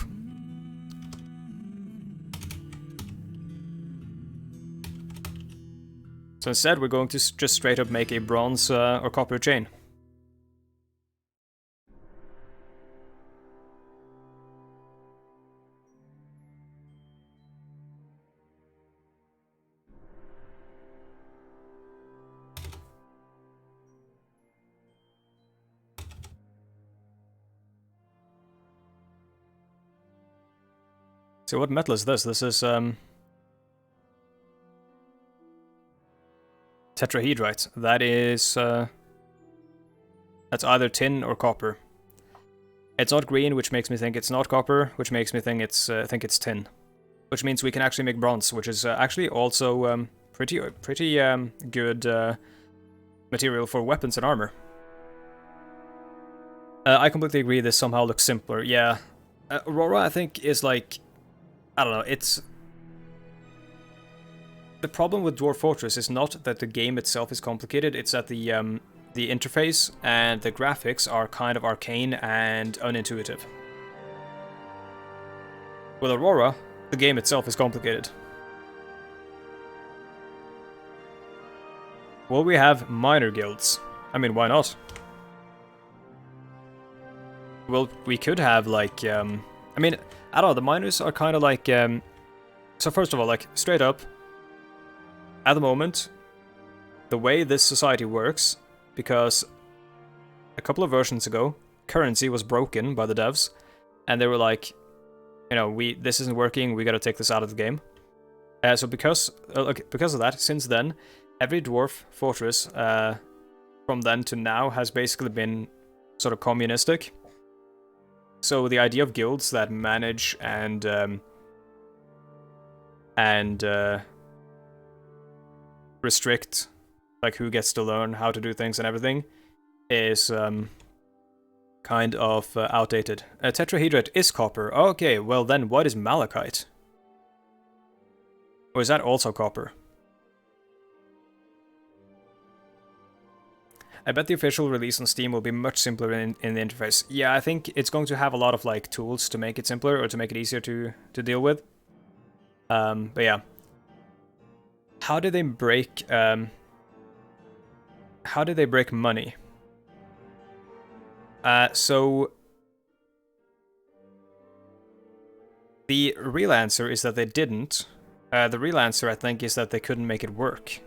So instead, we're going to just straight up make a bronze or copper chain. So what metal is this? This is tetrahedrite. That is that's either tin or copper. It's not green, which makes me think it's not copper, which makes me think it's tin, which means we can actually make bronze, which is actually also pretty good material for weapons and armor. I completely agree. This somehow looks simpler. Yeah, Aurora I think is like, I don't know. It's the problem with Dwarf Fortress is not that the game itself is complicated. It's that the interface and the graphics are kind of arcane and unintuitive. With Aurora, the game itself is complicated. Will we have minor guilds? I mean, why not? Well, we could have like, I mean, I don't know, the miners are kind of like, so first of all, like, straight up, at the moment, the way this society works, because a couple of versions ago, currency was broken by the devs, and they were like, you know, this isn't working, we gotta take this out of the game. So because of that, since then, every dwarf fortress from then to now has basically been sort of communistic. So the idea of guilds that manage and and restrict like who gets to learn how to do things and everything is kind of outdated. Tetrahedrite is copper. Okay, well then what is malachite? Or is that also copper? I bet the official release on Steam will be much simpler in the interface. Yeah, I think it's going to have a lot of like tools to make it simpler or to make it easier to deal with. But yeah. How did they break money? So the real answer is that they didn't. The real answer, I think, is that they couldn't make it work.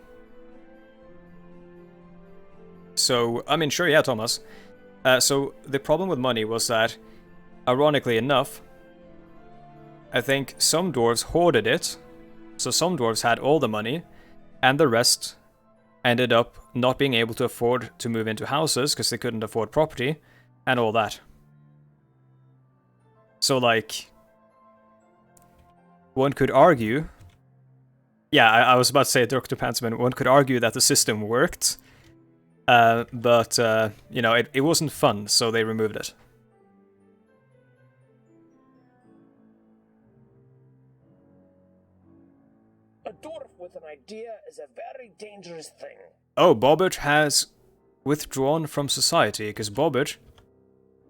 So, I mean, sure, yeah, Thomas. So the problem with money was that, ironically enough, I think some dwarves hoarded it. So some dwarves had all the money, and the rest ended up not being able to afford to move into houses because they couldn't afford property, and all that. So, like, one could argue... Yeah, I was about to say, Dr. Pantsman, one could argue that the system worked, but, you know, it wasn't fun, so they removed it. A dwarf with an idea is a very dangerous thing. Oh, Bobbert has withdrawn from society, because Bobbert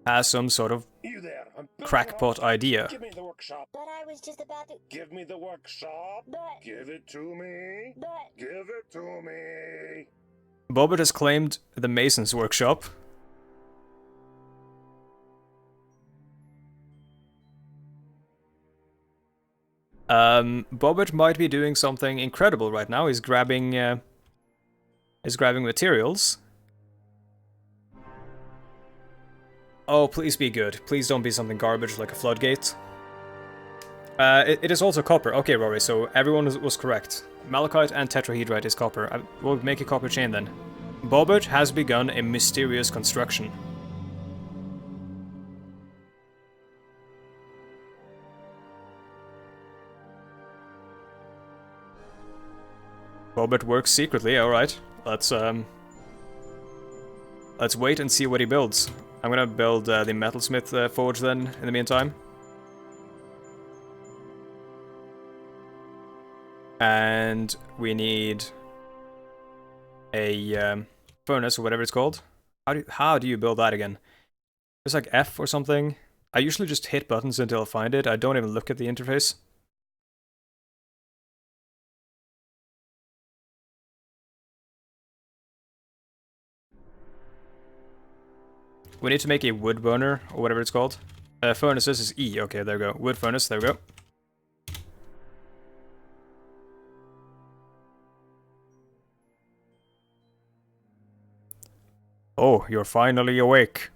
has some sort of You there, I'm crackpot idea. Give me the workshop. But I was just about to... Give me the workshop. But... Give it to me. But... Give it to me. Bobbert has claimed the Mason's workshop. Bobbert might be doing something incredible right now. He's grabbing materials. Oh, please be good. Please don't be something garbage like a floodgate. It is also copper. Okay, Rory, so everyone was correct. Malachite and tetrahedrite is copper. We'll make a copper chain then. Bobbert has begun a mysterious construction. Bobbert works secretly, alright. Let's wait and see what he builds. I'm gonna build the metalsmith forge then, in the meantime. And we need a furnace or whatever it's called. How do you build that again? It's like F or something. I usually just hit buttons until I find it. I don't even look at the interface. We need to make a wood burner or whatever it's called. Furnaces is E. Okay, there we go. Wood furnace, there we go. Oh, you're finally awake.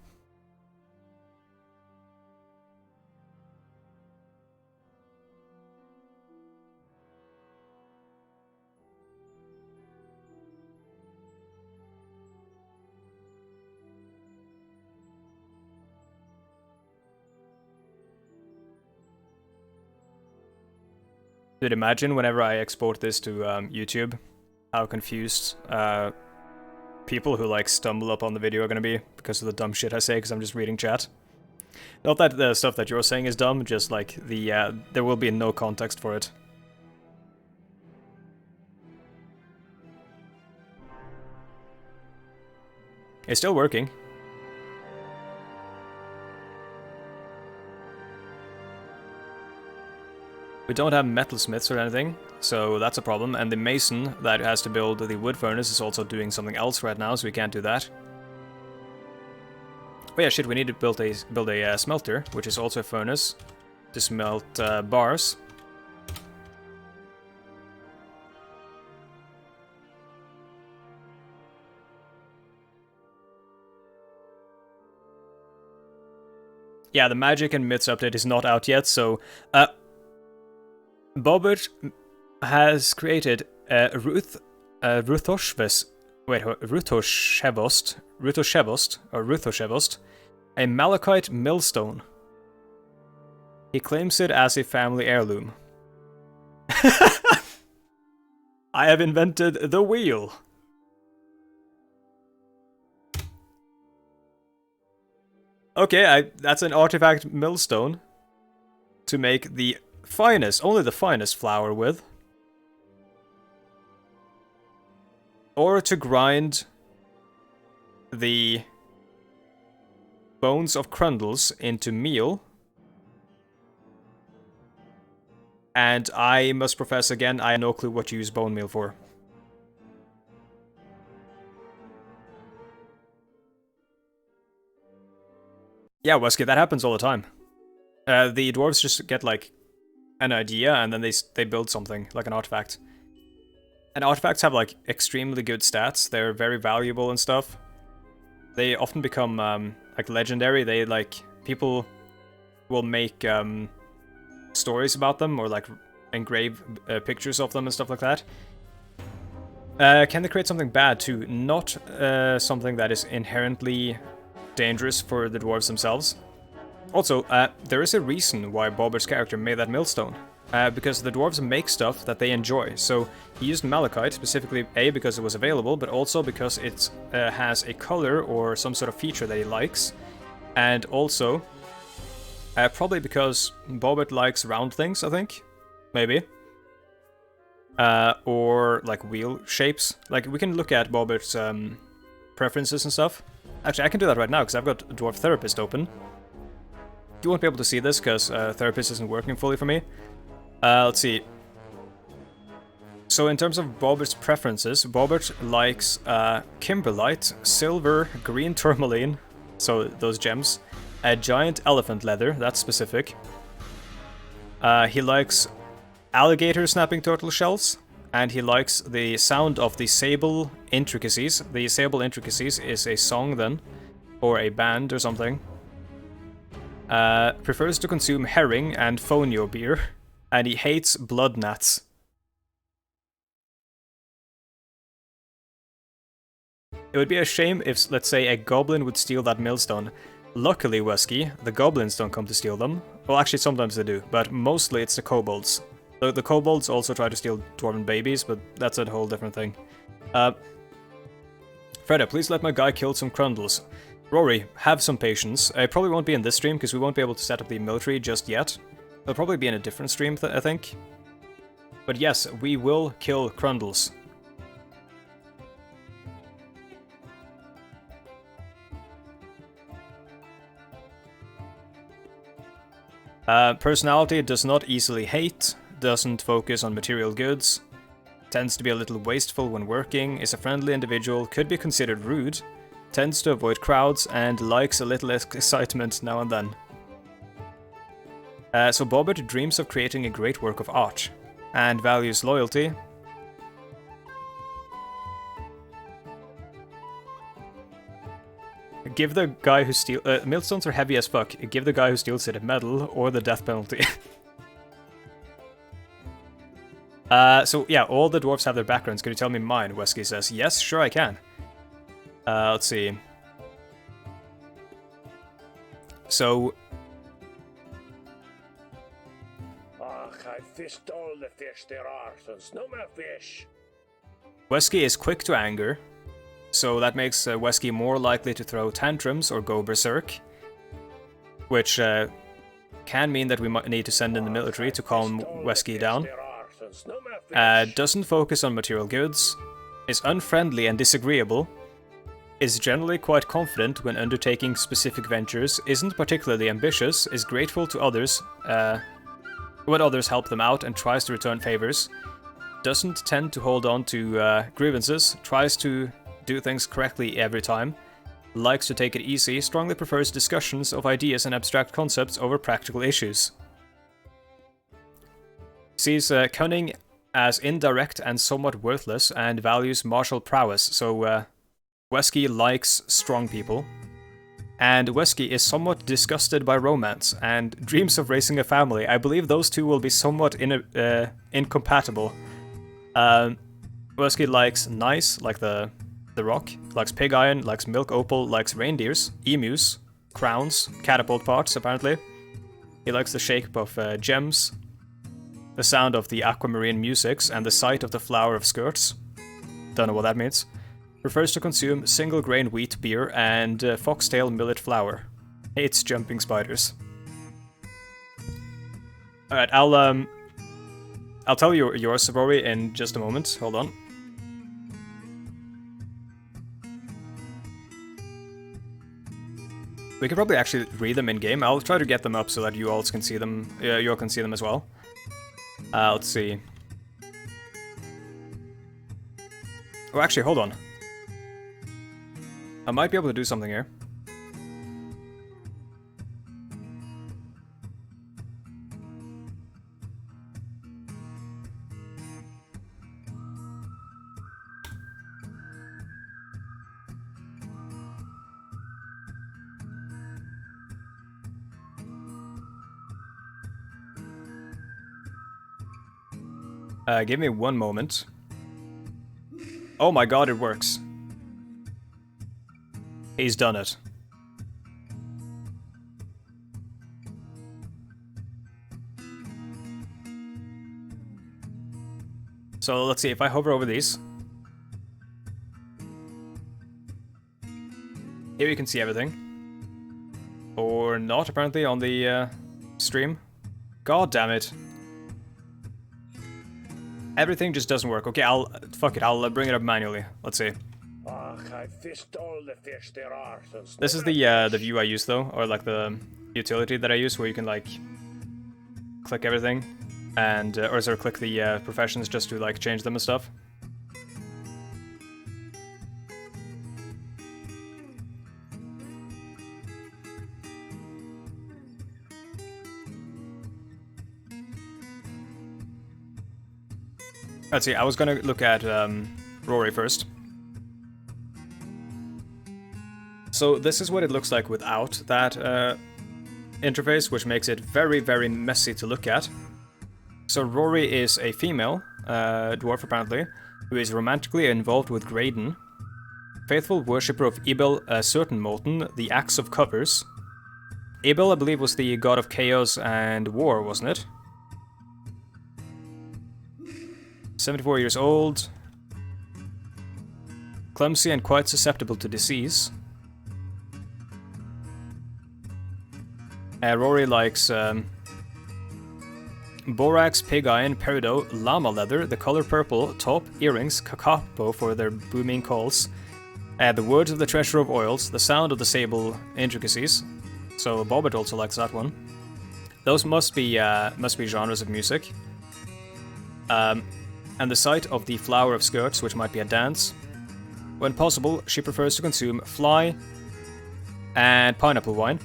Dude, imagine whenever I export this to YouTube, how confused people who like stumble up on the video are gonna be because of the dumb shit I say because I'm just reading chat. Not that the stuff that you're saying is dumb, just like the there will be no context for it. It's still working. We don't have metalsmiths or anything, so that's a problem. And the mason that has to build the wood furnace is also doing something else right now, so we can't do that. Oh yeah, shit, we need to build a smelter, which is also a furnace, to smelt bars. Yeah, the Magic and Myths update is not out yet, so... Bobbert has created Ruthoshevost, a malachite millstone. He claims it as a family heirloom. I have invented the wheel. Okay, that's an artifact millstone to make the finest, only the finest flour with. Or to grind the bones of crundles into meal. And I must profess again, I have no clue what you use bone meal for. Yeah, Wesky, that happens all the time. The dwarves just get, like, an idea, and then they build something, like an artifact. And artifacts have, like, extremely good stats. They're very valuable and stuff. They often become, like, legendary. They, like, people will make, stories about them, or, like, engrave pictures of them and stuff like that. Can they create something bad, too? Not something that is inherently dangerous for the dwarves themselves. Also, there is a reason why Bobbert's character made that millstone. Because the dwarves make stuff that they enjoy. So he used malachite, specifically A, because it was available, but also because it has a color or some sort of feature that he likes. And also, probably because Bobbert likes round things, I think. Maybe. Or, like, wheel shapes. Like, we can look at Bobbert's preferences and stuff. Actually, I can do that right now, because I've got Dwarf Therapist open. You won't be able to see this, because Therapist isn't working fully for me. Let's see. So in terms of Bobbert's preferences, Bobbert likes Kimberlite, Silver, Green Tourmaline, so those gems, a Giant Elephant Leather, that's specific. He likes Alligator Snapping Turtle Shells, and he likes the sound of the Sable Intricacies. The Sable Intricacies is a song then, or a band or something. Prefers to consume herring and fonio beer, and he hates blood gnats. It would be a shame if, let's say, a goblin would steal that millstone. Luckily, Wesky, the goblins don't come to steal them. Well, actually, sometimes they do, but mostly it's the kobolds. The kobolds also try to steal dwarven babies, but that's a whole different thing. Fredda, please let my guy kill some crundles. Rory, have some patience. I probably won't be in this stream, because we won't be able to set up the military just yet. It'll probably be in a different stream, I think. But yes, we will kill crundles. Personality does not easily hate, doesn't focus on material goods, tends to be a little wasteful when working, is a friendly individual, could be considered rude, tends to avoid crowds, and likes a little excitement now and then. So Bobbert dreams of creating a great work of art, and values loyalty. Give the guy who steals... millstones are heavy as fuck. Give the guy who steals it a medal, or the death penalty. So yeah, all the dwarves have their backgrounds. Can you tell me mine? Wesky says. Yes, sure I can. Let's see. So... I fished all the fish there are, so there's no more fish. Wesky is quick to anger, so that makes Wesky more likely to throw tantrums or go berserk, which can mean that we might need to send in the military to calm Wesky down. Doesn't focus on material goods, is unfriendly and disagreeable, is generally quite confident when undertaking specific ventures, isn't particularly ambitious, is grateful to others when others help them out, and tries to return favors, doesn't tend to hold on to grievances, tries to do things correctly every time, likes to take it easy, strongly prefers discussions of ideas and abstract concepts over practical issues. Sees cunning as indirect and somewhat worthless, and values martial prowess, so Wesky likes strong people. And Wesky is somewhat disgusted by romance, and dreams of raising a family. I believe those two will be somewhat incompatible. Wesky likes nice, like the rock, likes pig iron, likes milk opal, likes reindeers, emus, crowns, catapult parts, apparently. He likes the shape of gems. the sound of the aquamarine musics, and the sight of the flower of skirts. Don't know what that means. Prefers to consume single grain wheat beer and foxtail millet flour. Hates jumping spiders. Alright, I'll tell you yours, Rory, in just a moment. Hold on. We could probably actually read them in game. I'll try to get them up so that you all can see them. You all can see them as well. Let's see. Oh, actually, hold on. I might be able to do something here. Give me one moment. Oh my god, it works. He's done it. So let's see, if I hover over these. Here you can see everything. Or not, apparently, on the stream. God damn it. Everything just doesn't work. Okay, fuck it, I'll bring it up manually. Let's see. I fished all the fish there are. This is the view I use though, or like the utility that I use, where you can like click everything, and or sort of click the professions just to like change them and stuff. Let's see, I was gonna look at Rory first. So this is what it looks like without that interface, which makes it very, very messy to look at. So Rory is a female, dwarf apparently, who is romantically involved with Graydon, faithful worshipper of Ibel, certain Molten, the Axe of Covers. Ibel, I believe, was the god of chaos and war, wasn't it? 74 years old, clumsy and quite susceptible to disease. Rory likes borax, pig iron, peridot, llama leather, the color purple, top, earrings, kakapo for their booming calls, the words of the treasure of oils, the sound of the sable intricacies. So Bobbert also likes that one. Those must be genres of music. And the sight of the flower of skirts, which might be a dance. When possible, she prefers to consume fly and pineapple wine.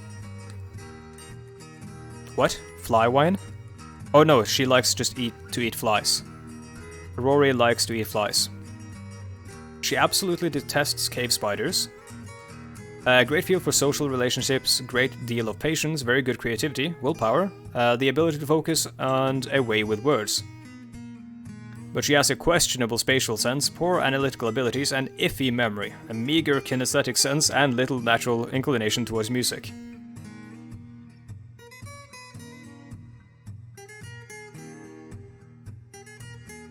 What? Fly wine? Oh no, she likes just to eat flies. Rory likes to eat flies. She absolutely detests cave spiders. Great feel for social relationships, great deal of patience, very good creativity, willpower, the ability to focus, and a way with words. But she has a questionable spatial sense, poor analytical abilities, and iffy memory, a meager kinesthetic sense, and little natural inclination towards music.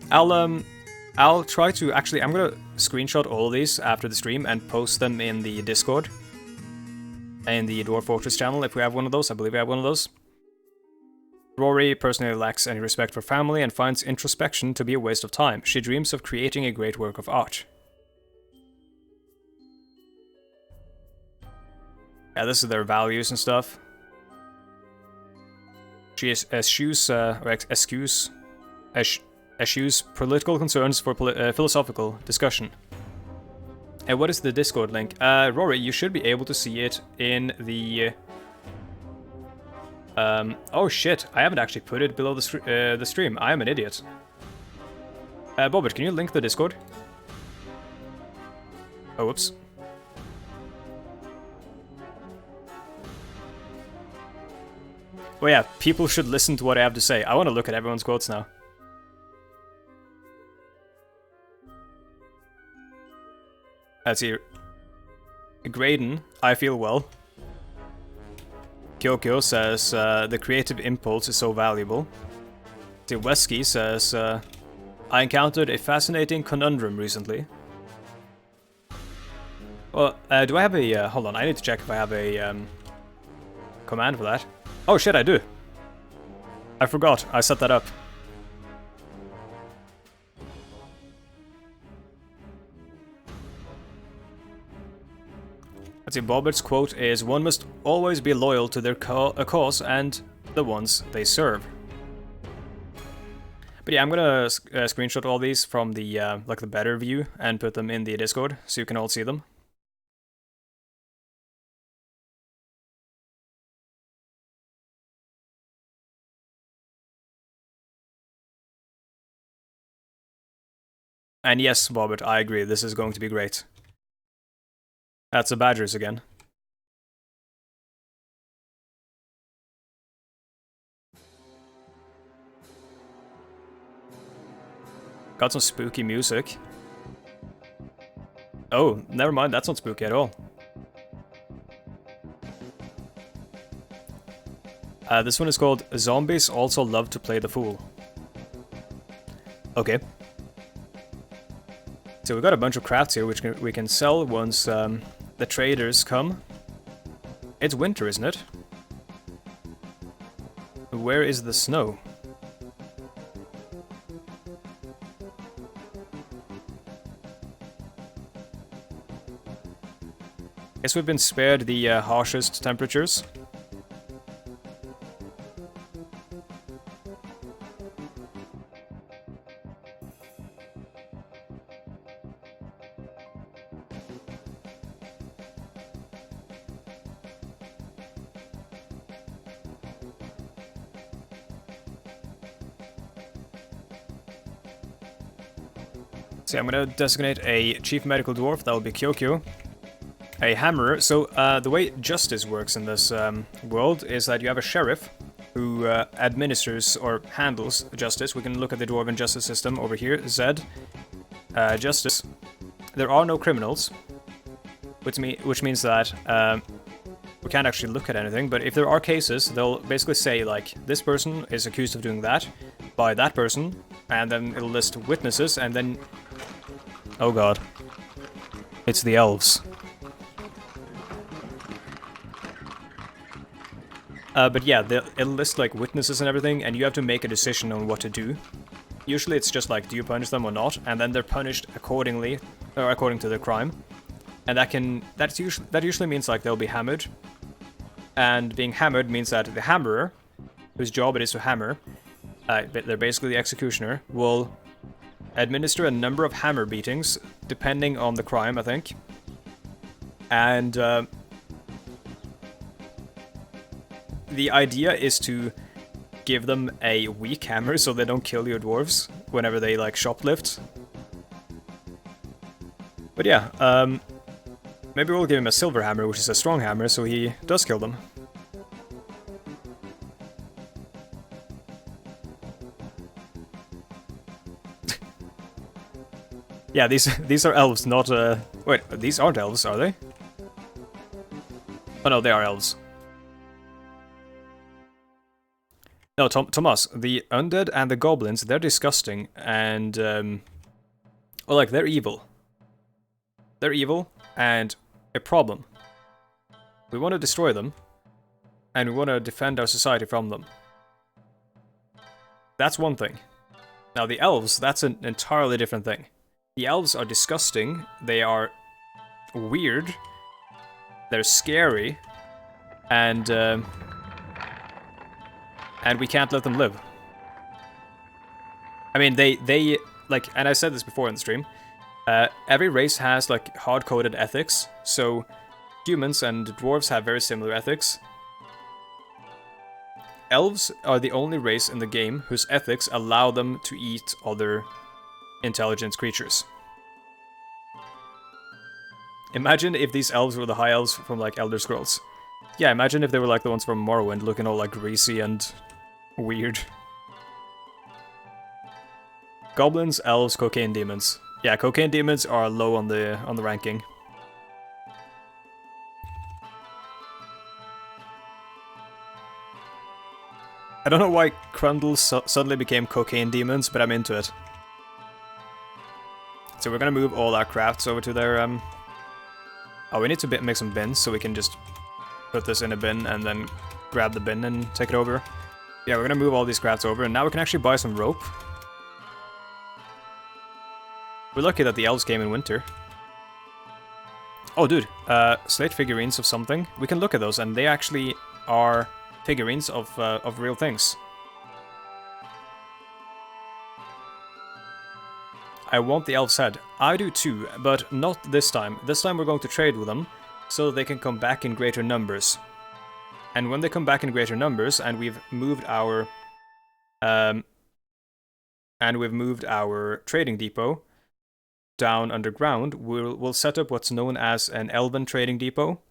I'll try to, actually, I'm gonna screenshot all of these after the stream and post them in the Discord. In the Dwarf Fortress channel, if we have one of those. I believe we have one of those. Rory personally lacks any respect for family and finds introspection to be a waste of time. She dreams of creating a great work of art. Yeah, this is their values and stuff. She eschews political concerns for philosophical discussion. And what is the Discord link? Rory, you should be able to see it in the... oh shit, I haven't actually put it below the stream. I am an idiot. Bobbert, can you link the Discord? Oh, whoops. Well, yeah, people should listen to what I have to say. I want to look at everyone's quotes now. Let's see. Graydon, I feel well. Kyokyo says, the creative impulse is so valuable. Wesky says, I encountered a fascinating conundrum recently. Well, do I have a... hold on, I need to check if I have a command for that. Oh shit, I do. I forgot, I set that up. Let's see, Bobbert's quote is, one must always be loyal to their cause and the ones they serve. But yeah, I'm gonna screenshot all these from the like the better view and put them in the Discord so you can all see them. And yes, Bobbert, I agree, this is going to be great. That's the Badgers again. Got some spooky music. Oh, never mind, that's not spooky at all. This one is called Zombies Also Love to Play the Fool. Okay. So we got a bunch of crafts here which we can sell once the traders come. It's winter, isn't it? Where is the snow? Guess we've been spared the harshest temperatures. So I'm gonna designate a Chief Medical Dwarf, that will be Kyokyo. A Hammerer. So the way justice works in this world is that you have a sheriff who administers or handles justice. We can look at the Dwarven justice system over here. Z. Justice. There are no criminals, which means that we can't actually look at anything, but if there are cases, they'll basically say, like, this person is accused of doing that by that person, and then it'll list witnesses, and then... Oh god. It's the Elves. But yeah, it'll list, like, witnesses and everything, and you have to make a decision on what to do. Usually it's just like, do you punish them or not? And then they're punished accordingly, or according to their crime. And that usually means, like, they'll be hammered. And being hammered means that the hammerer, whose job it is to hammer, they're basically the executioner, will administer a number of hammer beatings, depending on the crime, I think. And the idea is to give them a weak hammer so they don't kill your dwarves whenever they, like, shoplift. But yeah, maybe we'll give him a silver hammer, which is a strong hammer, so he does kill them. Yeah, these are elves, not wait, these aren't elves, are they? Oh no, they are elves. No, Thomas, the undead and the goblins, they're disgusting, and well, like, they're evil. They're evil, and a problem. We want to destroy them, and we want to defend our society from them. That's one thing. Now, the elves, that's an entirely different thing. The elves are disgusting, they are weird, they're scary, and we can't let them live. I mean, they like, and I said this before in the stream, every race has, like, hard-coded ethics, so humans and dwarves have very similar ethics. Elves are the only race in the game whose ethics allow them to eat other intelligent creatures. Imagine if these elves were the high elves from, like, Elder Scrolls. Yeah, imagine if they were like the ones from Morrowind, looking all, like, greasy and weird. Goblins, elves, cocaine demons. Yeah, cocaine demons are low on the ranking. I don't know why Crundles suddenly became cocaine demons, but I'm into it. So we're gonna move all our crafts over to their, Oh, we need to make some bins, so we can just put this in a bin and then grab the bin and take it over. Yeah, we're gonna move all these crafts over, and now we can actually buy some rope. We're lucky that the elves came in winter. Oh, dude, slate figurines of something. We can look at those, and they actually are figurines of real things. I want the elf's head. I do too, but not this time. This time we're going to trade with them, so they can come back in greater numbers. And when they come back in greater numbers, and we've moved our trading depot down underground, we'll set up what's known as an Elven trading depot,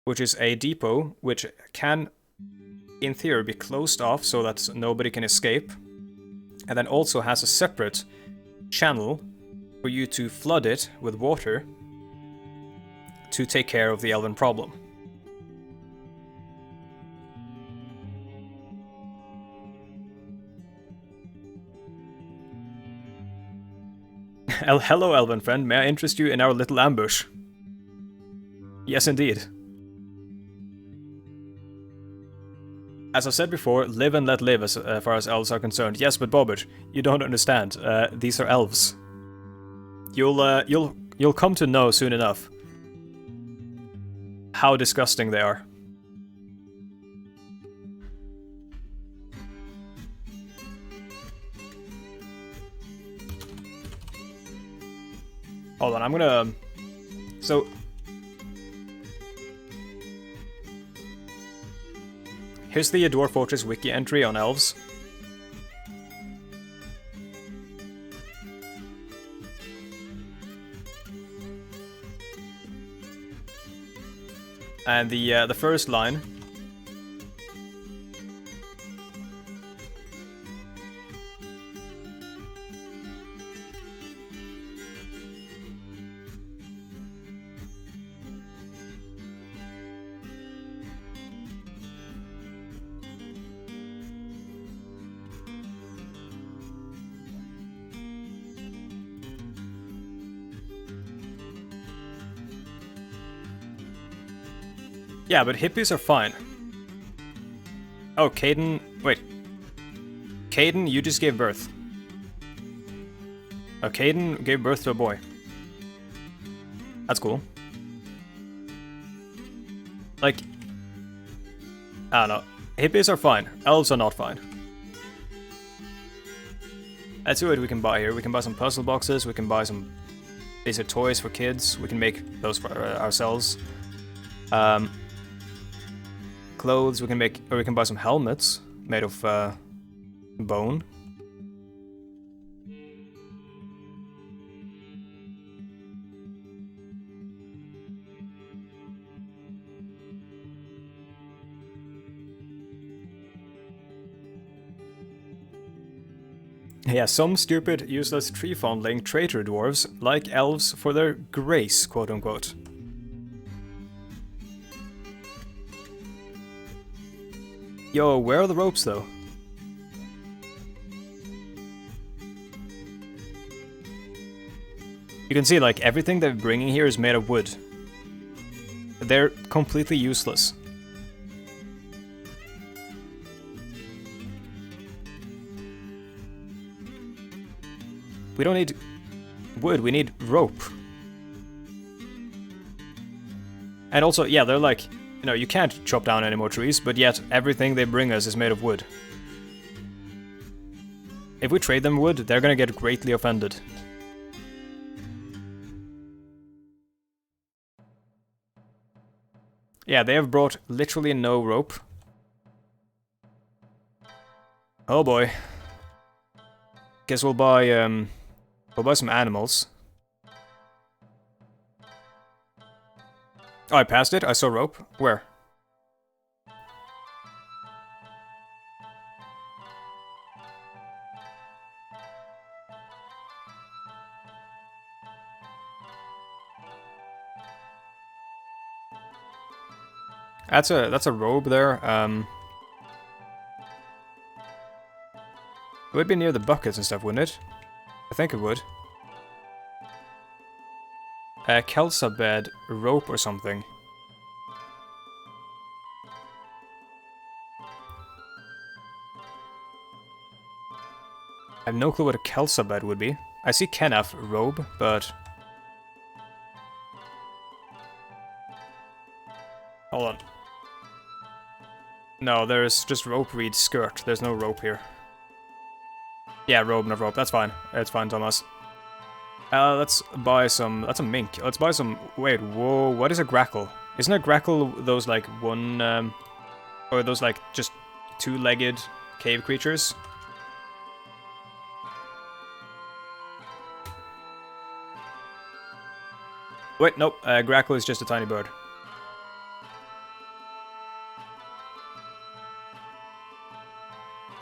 which is a depot which can, in theory, be closed off so that nobody can escape, and then also has a separate channel for you to flood it with water to take care of the Elven problem. Hello, Elven friend. May I interest you in our little ambush? Yes, indeed. As I said before, live and let live as far as elves are concerned. Yes, but Bobbert, you don't understand. These are elves. You'll come to know soon enough how disgusting they are. Hold on, I'm gonna... So... Here's the Dwarf Fortress wiki entry on elves. And the first line... Yeah, but hippies are fine. Oh, Caden... Wait. Caden, you just gave birth. Oh, Caden gave birth to a boy. That's cool. Like... I don't know. Hippies are fine. Elves are not fine. Let's see what we can buy here. We can buy some puzzle boxes. We can buy some... These are toys for kids. We can make those for ourselves. Clothes, we can make, or we can buy some helmets made of bone. Yeah, some stupid, useless, tree-fondling traitor dwarves like elves for their grace, quote-unquote. Yo, where are the ropes, though? You can see, like, everything they're bringing here is made of wood. They're completely useless. We don't need wood, we need rope. And also, yeah, they're like... You know, you can't chop down any more trees, but yet everything they bring us is made of wood. If we trade them wood, they're gonna get greatly offended. Yeah, they have brought literally no rope. Oh boy. Guess we'll buy some animals. Oh, I passed it? I saw rope. Where? That's a robe there. It would be near the buckets and stuff, wouldn't it? I think it would. Kelsa bed, rope or something. I have no clue what a Kelsa bed would be. I see Kenaf robe, but... Hold on. No, there's just rope read skirt. There's no rope here. Yeah, robe, not rope. That's fine. It's fine, Thomas. Let's buy some... That's a mink. Let's buy some... Wait, whoa, what is a grackle? Isn't a grackle those, like, one... or those, like, just two-legged cave creatures? Wait, nope. Grackle is just a tiny bird.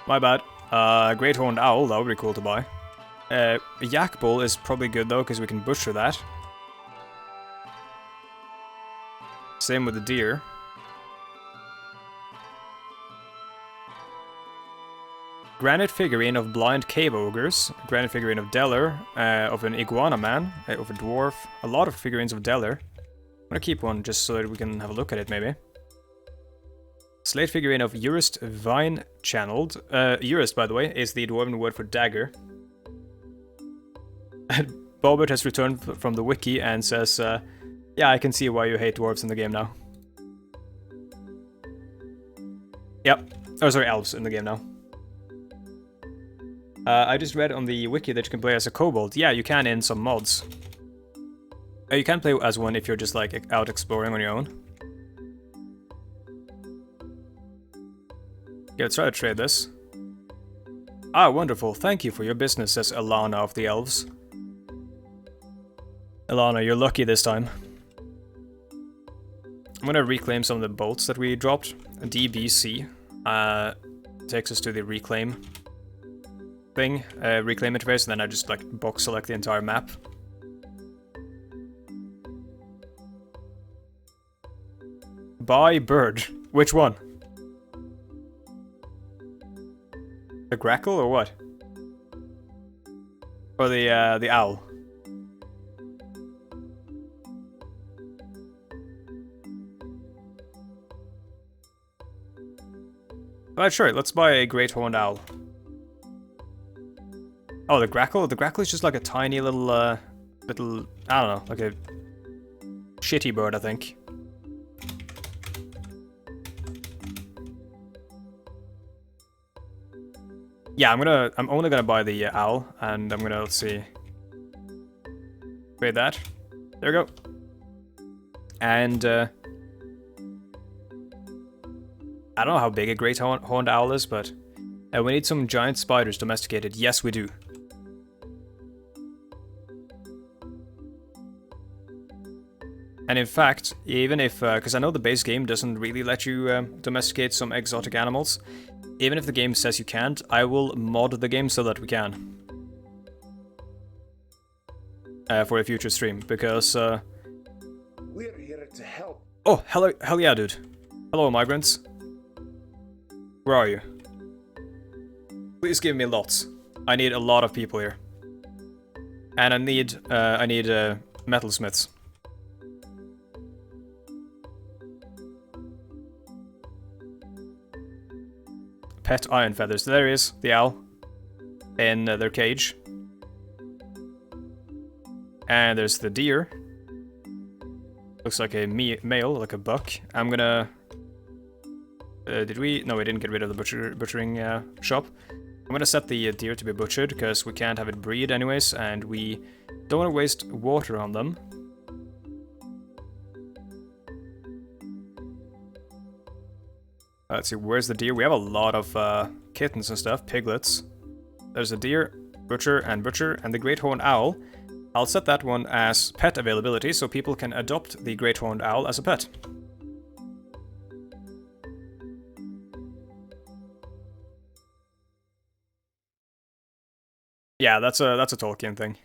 My bad. Great Horned Owl, that would be cool to buy. A yak bull is probably good though, because we can butcher that. Same with the deer. Granite figurine of blind cave ogres. Granite figurine of Deller. Of an iguana man. Of a dwarf. A lot of figurines of Deller. I'm gonna keep one just so that we can have a look at it maybe. Slate figurine of Jurist Vine Channeled. Jurist, by the way, is the dwarven word for dagger. Bobbert has returned from the wiki and says, yeah, I can see why you hate dwarves in the game now. Yep. Oh, sorry, elves in the game now. I just read on the wiki that you can play as a kobold. Yeah, you can in some mods. You can play as one if you're just, like, out exploring on your own. Yeah, let's try to trade this. Ah, wonderful. Thank you for your business, says Alana of the Elves. Alana, you're lucky this time. I'm gonna reclaim some of the bolts that we dropped. DBC takes us to the reclaim thing, reclaim interface, and then I just like box select the entire map. Buy bird. Which one? The grackle or what? Or the owl? Alright, sure, let's buy a great horned owl. Oh, the grackle? The grackle is just like a tiny little, I don't know, like a shitty bird, I think. Yeah, I'm only gonna buy the owl, and I'm gonna, let's see. Trade that. There we go. And, I don't know how big a great horned owl is, but we need some giant spiders domesticated. Yes, we do. And in fact, even if, because I know the base game doesn't really let you domesticate some exotic animals, even if the game says you can't, I will mod the game so that we can. For a future stream, because, We're here to help. Oh, hell yeah, dude. Hello, migrants. Where are you? Please give me lots. I need a lot of people here. And I need metalsmiths. Pet iron feathers. There he is, the owl. In their cage. And there's the deer. Looks like a male, like a buck. I'm gonna... did we? No, we didn't get rid of the butchering shop. I'm gonna set the deer to be butchered, because we can't have it breed anyways, and we don't want to waste water on them. Let's see, where's the deer? We have a lot of kittens and stuff, piglets. There's a deer, butcher, and the great horned owl. I'll set that one as pet availability, so people can adopt the great horned owl as a pet. Yeah, that's a Tolkien thing.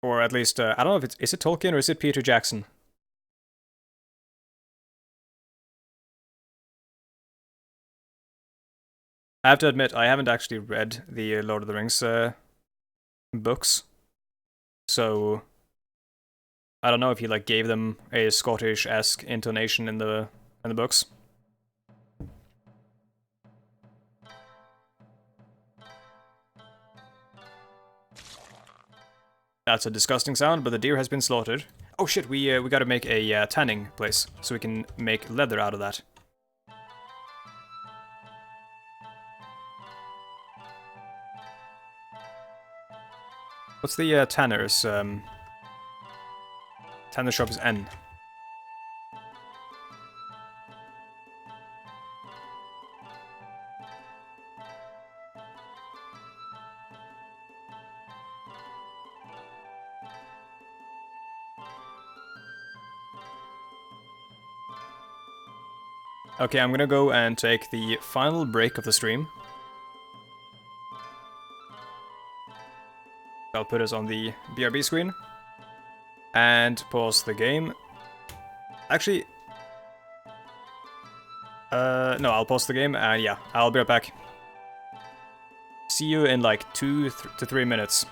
Or at least, I don't know if is it Tolkien or is it Peter Jackson? I have to admit, I haven't actually read the Lord of the Rings books, so I don't know if he like gave them a Scottish-esque intonation in the books. That's a disgusting sound, but the deer has been slaughtered. Oh shit, we gotta make a tanning place, so we can make leather out of that. What's the tanner's? Tanner shop is N. Okay, I'm gonna go and take the final break of the stream. I'll put us on the BRB screen. And pause the game. Actually... no, I'll pause the game, and yeah, I'll be right back. See you in like 2 to 3 minutes.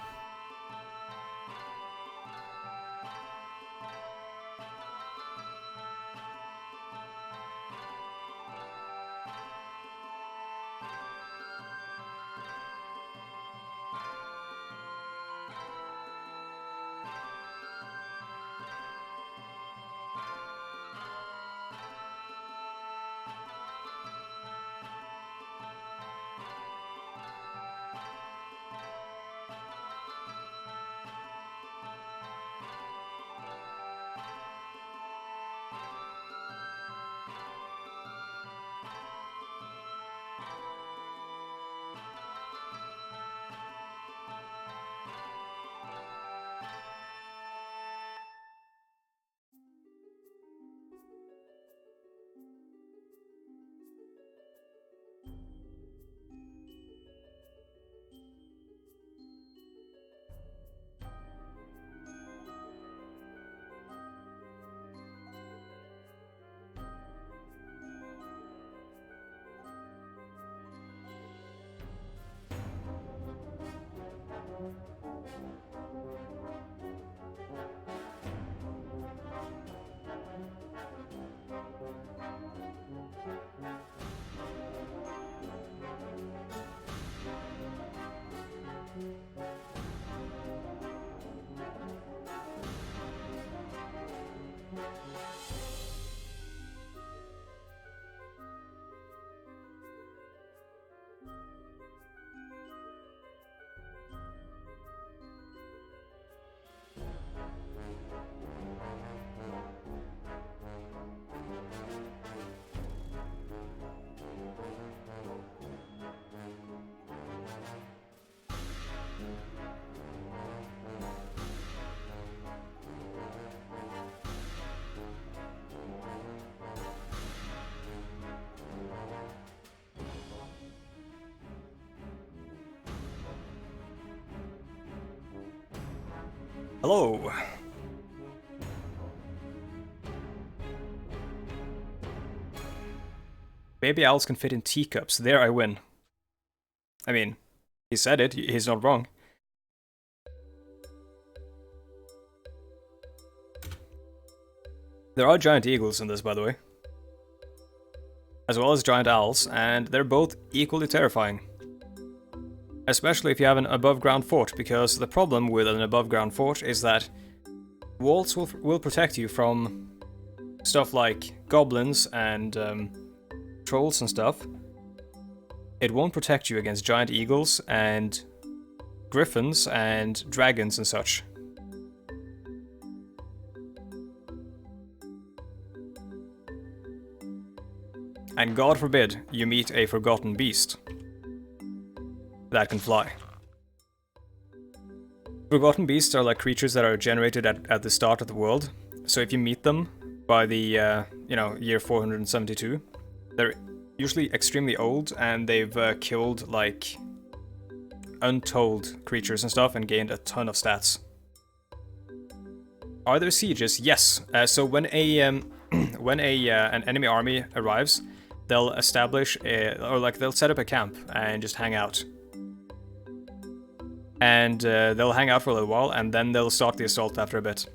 Hello. Baby owls can fit in teacups. There I win. I mean, he said it. He's not wrong. There are giant eagles in this, by the way. As well as giant owls, and they're both equally terrifying. Especially if you have an above-ground fort, because the problem with an above-ground fort is that walls will protect you from stuff like goblins and trolls and stuff. It won't protect you against giant eagles and griffins and dragons and such. And God forbid you meet a forgotten beast that can fly. Forgotten beasts are like creatures that are generated at the start of the world. So if you meet them by the, year 472, they're usually extremely old and they've killed like untold creatures and stuff and gained a ton of stats. Are there sieges? Yes. So when an enemy army arrives, they'll establish or like they'll set up a camp and just hang out. And they'll hang out for a little while, and then they'll start the assault after a bit.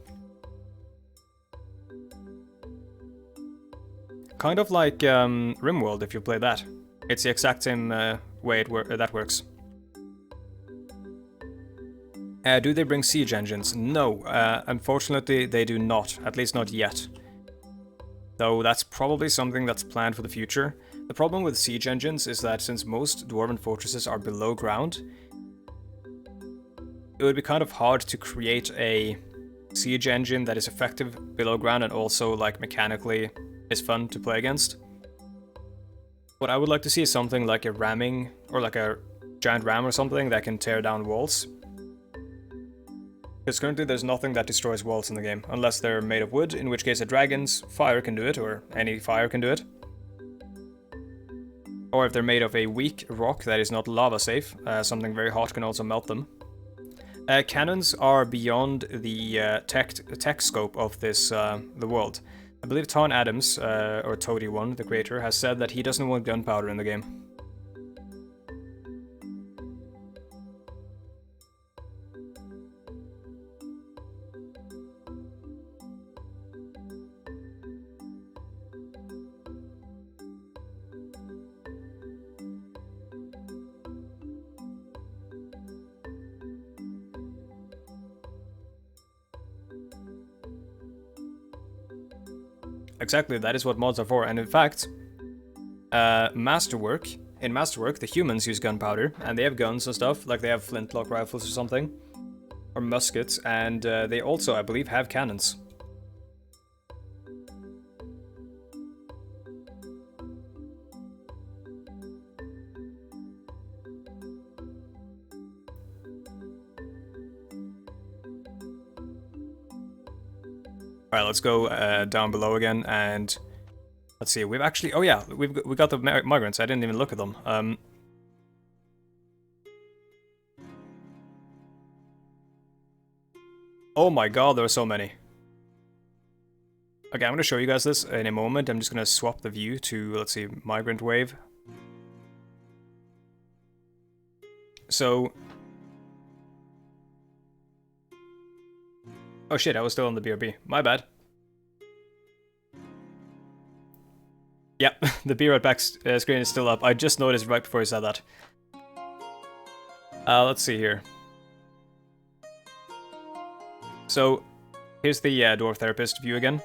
Kind of like RimWorld, if you play that. It's the exact same way that works. Do they bring siege engines? No, unfortunately they do not, at least not yet. Though that's probably something that's planned for the future. The problem with siege engines is that since most dwarven fortresses are below ground, it would be kind of hard to create a siege engine that is effective below ground and also, like, mechanically is fun to play against. What I would like to see is something like a ramming, or like a giant ram or something that can tear down walls. Because currently there's nothing that destroys walls in the game, unless they're made of wood, in which case a dragon's fire can do it, or any fire can do it. Or if they're made of a weak rock that is not lava safe, something very hot can also melt them. Cannons are beyond the tech scope of this the world. I believe Ton Adams, or Toady1, the creator, has said that he doesn't want gunpowder in the game. Exactly, that is what mods are for, and in fact, Masterwork, in Masterwork, the humans use gunpowder, and they have guns and stuff, like they have flintlock rifles or something, or muskets, and they also, I believe, have cannons. Alright, let's go down below again, and let's see, we've actually, oh yeah, we got the migrants, I didn't even look at them. Oh my god, there are so many. Okay, I'm gonna show you guys this in a moment. I'm just gonna swap the view to, let's see, migrant wave. So... Oh shit, I was still on the BRB. My bad. Yep, the Be Right Back screen is still up. I just noticed right before I said that. Let's see here. So, here's the Dwarf Therapist view again.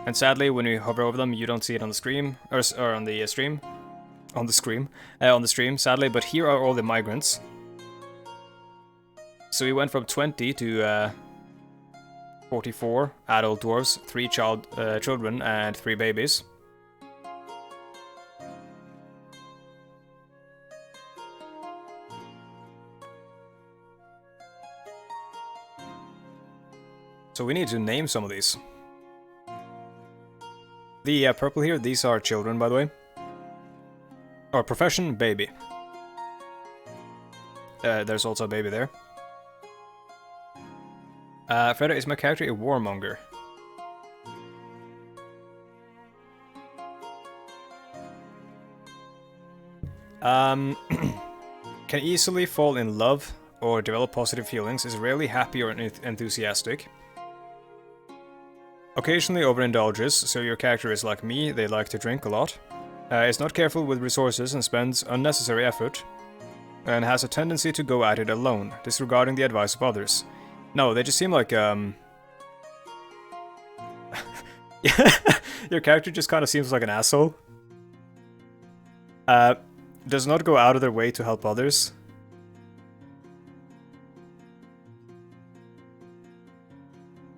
And sadly, when you hover over them, you don't see it on the screen, or on the stream. On the stream, sadly, but here are all the migrants. So we went from 20 to 44 adult dwarves, 3 children, and 3 babies. So we need to name some of these. The purple here, these are children, by the way. Or profession, baby. There's also a baby there. Fredda, is my character a warmonger? Can easily fall in love or develop positive feelings, is rarely happy or enthusiastic. Occasionally overindulges, so your character is like me, they like to drink a lot. Is not careful with resources and spends unnecessary effort. And has a tendency to go at it alone, disregarding the advice of others. No, they just seem like, Your character just kind of seems like an asshole. Does not go out of their way to help others.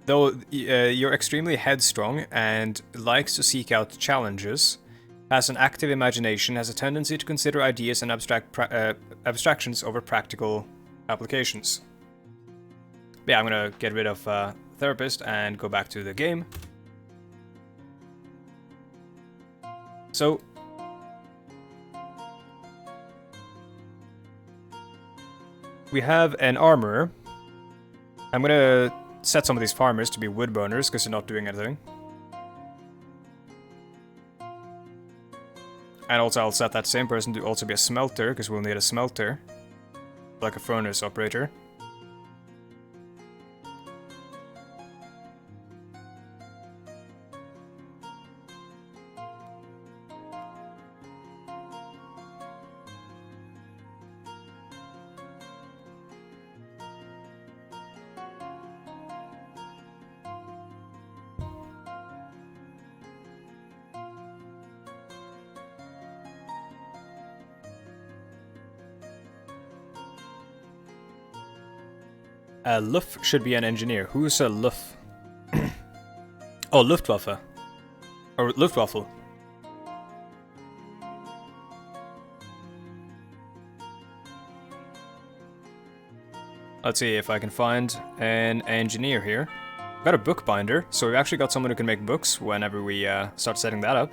Though you're extremely headstrong and likes to seek out challenges, has an active imagination, has a tendency to consider ideas and abstractions over practical applications. But yeah, I'm gonna get rid of Therapist and go back to the game. So... we have an armorer. I'm gonna set some of these farmers to be wood burners, because they're not doing anything. And also I'll set that same person to also be a smelter, because we'll need a smelter. Like a furnace operator. Luff should be an engineer. Who's a Luff? Oh, Luftwaffe. Or Luftwaffe. Let's see if I can find an engineer here. Got a bookbinder, so we've actually got someone who can make books whenever we start setting that up.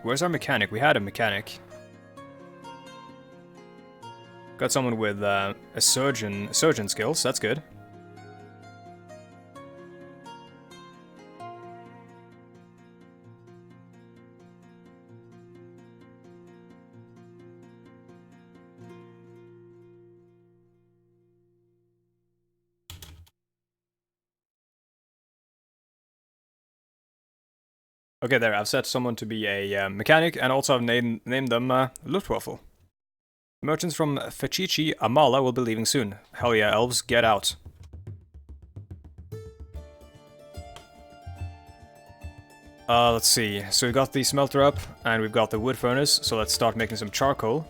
Where's our mechanic? We had a mechanic. Got someone with a surgeon skills, that's good. Okay, there, I've set someone to be a mechanic, and also I've named them Luftwaffe. Merchants from Fechichi Amala will be leaving soon. Hell yeah, elves, get out. Let's see. So we've got the smelter up, and we've got the wood furnace, so let's start making some charcoal.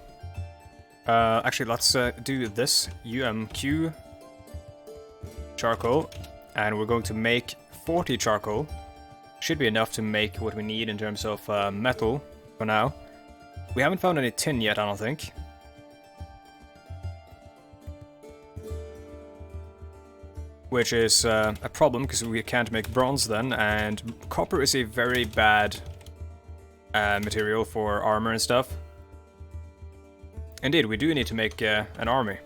Actually, let's do this. UMQ charcoal, and we're going to make 40 charcoal. Should be enough to make what we need in terms of metal for now. We haven't found any tin yet, I don't think. Which is a problem, because we can't make bronze then, and copper is a very bad material for armor and stuff. Indeed, we do need to make an army.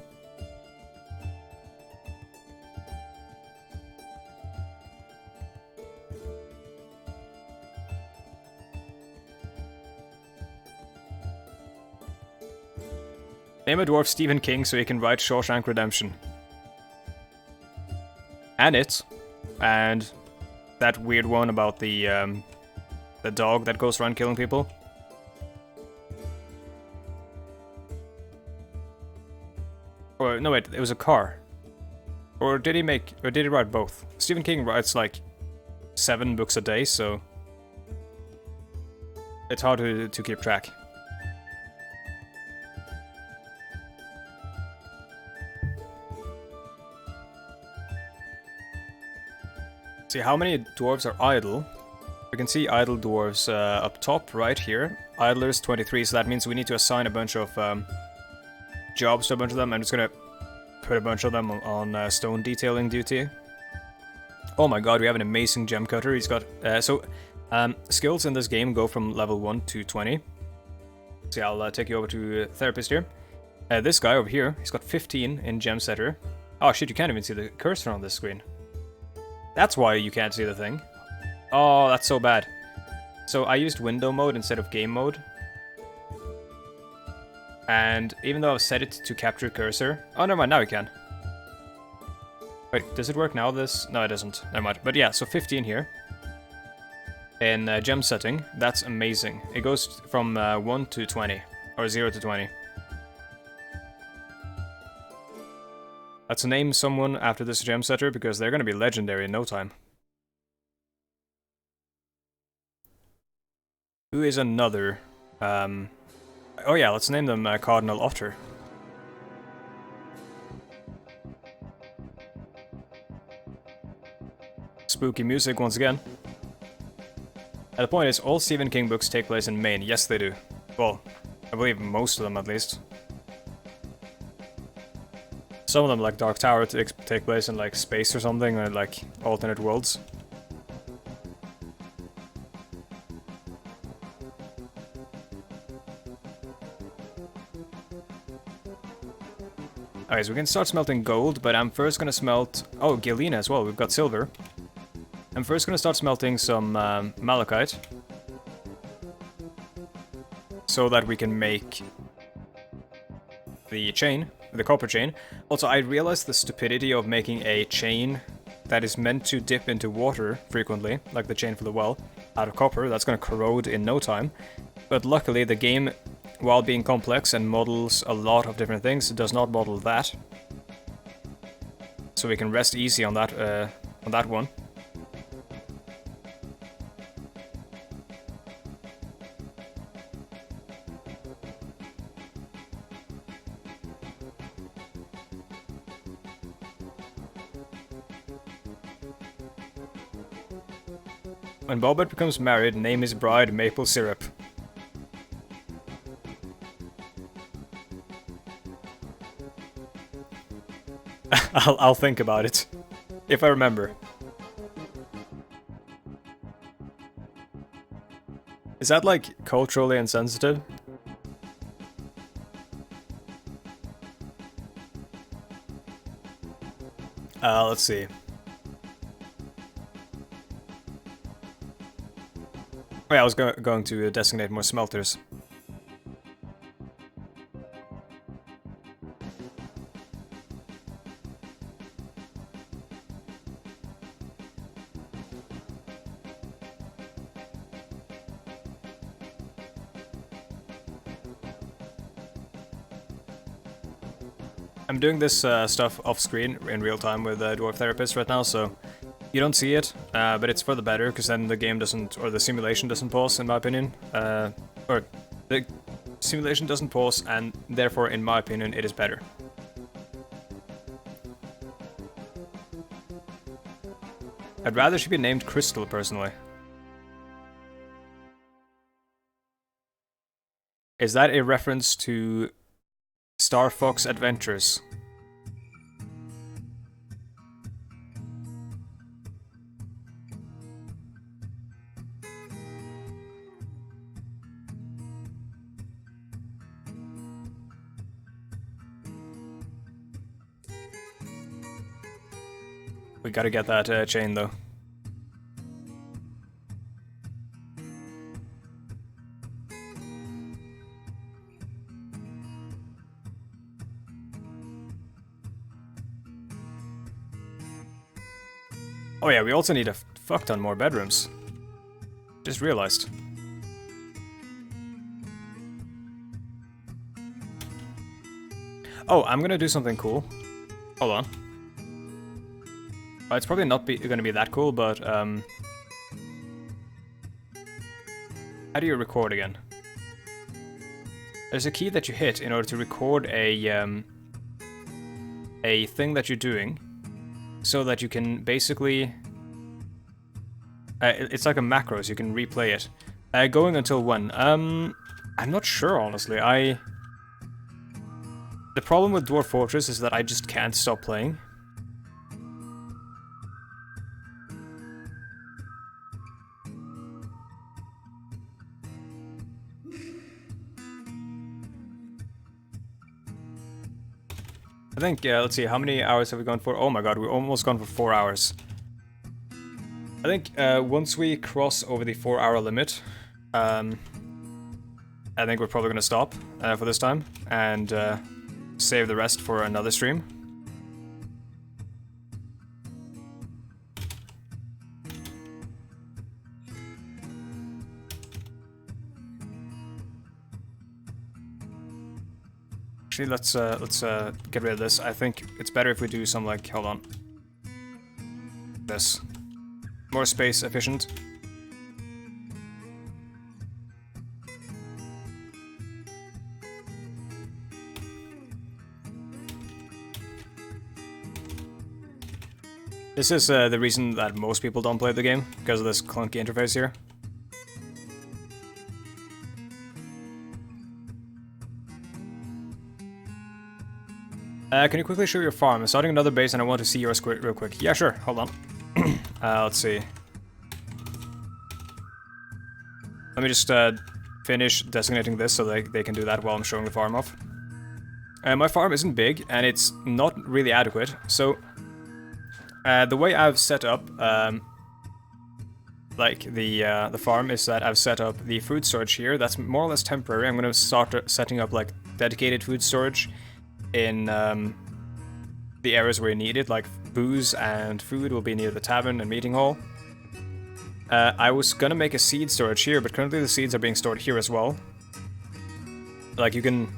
Name a dwarf Stephen King so he can write Shawshank Redemption. And it, and that weird one about the dog that goes around killing people. Or no, wait, it was a car. Or did he write both? Stephen King writes like 7 books a day, so it's hard to keep track. See how many dwarves are idle. We can see idle dwarves up top right here. Idlers 23, so that means we need to assign a bunch of jobs to a bunch of them. I'm just gonna put a bunch of them on stone detailing duty. Oh my god, we have an amazing gem cutter. He's got skills in this game go from level 1 to 20. See, I'll take you over to therapist here. This guy over here, he's got 15 in gem setter. Oh shit, you can't even see the cursor on this screen. That's why you can't see the thing. Oh, that's so bad. So I used window mode instead of game mode. And even though I've set it to capture cursor... Oh, never mind, now we can. Wait, does it work now, this? No, it doesn't. Never mind. But yeah, so 15 here. In gem setting, that's amazing. It goes from 1 to 20. Or 0 to 20. Let's name someone after this gem setter, because they're going to be legendary in no time. Who is another? Oh yeah, let's name them Cardinal Otter. Spooky music once again. And the point is, all Stephen King books take place in Maine. Yes, they do. Well, I believe most of them at least. Some of them, like Dark Tower, take place in like space or something, or like alternate worlds. Okay, so we can start smelting gold, but I'm first gonna smelt... Oh, Galena as well, we've got silver. I'm first gonna start smelting some malachite. so that we can make the chain, the copper chain. Also, I realized the stupidity of making a chain that is meant to dip into water frequently, like the chain for the well, out of copper. That's going to corrode in no time. But luckily, the game, while being complex and models a lot of different things, does not model that. So we can rest easy on that one. When Bobbert becomes married, name his bride Maple Syrup. I'll think about it, if I remember. Is that, like, culturally insensitive? Let's see. Oh yeah, I was going to designate more smelters. I'm doing this stuff off screen in real time with Dwarf Therapist right now, so you don't see it, but it's for the better, because then the game doesn't, or the simulation doesn't pause, in my opinion. Or the simulation doesn't pause, and therefore, in my opinion, it is better. I'd rather she be named Crystal, personally. Is that a reference to Star Fox Adventures? We gotta get that chain, though. Oh yeah, we also need a fuck ton more bedrooms. Just realized. Oh, I'm gonna do something cool. Hold on. It's probably not gonna be that cool, but how do you record again? There's a key that you hit in order to record a thing that you're doing, so that you can basically... it's like a macro, so you can replay it. Going until when? I'm not sure, honestly. The problem with Dwarf Fortress is that I just can't stop playing. I think, let's see, how many hours have we gone for? Oh my god, we're almost gone for 4 hours. I think once we cross over the 4-hour limit, I think we're probably going to stop for this time, and save the rest for another stream. Actually, let's get rid of this. I think it's better if we do some, like, hold on. This. More space efficient. This is the reason that most people don't play the game, because of this clunky interface here. Can you quickly show your farm? I'm starting another base and I want to see yours real quick. Yeah, sure. Hold on. Let's see. Let me just finish designating this so they can do that while I'm showing the farm off. My farm isn't big, and it's not really adequate, so... the way I've set up like the farm is that I've set up the food storage here. That's more or less temporary. I'm gonna start setting up like dedicated food storage in the areas where you need it, like booze and food will be near the tavern and meeting hall. I was gonna make a seed storage here, but currently the seeds are being stored here as well. Like you can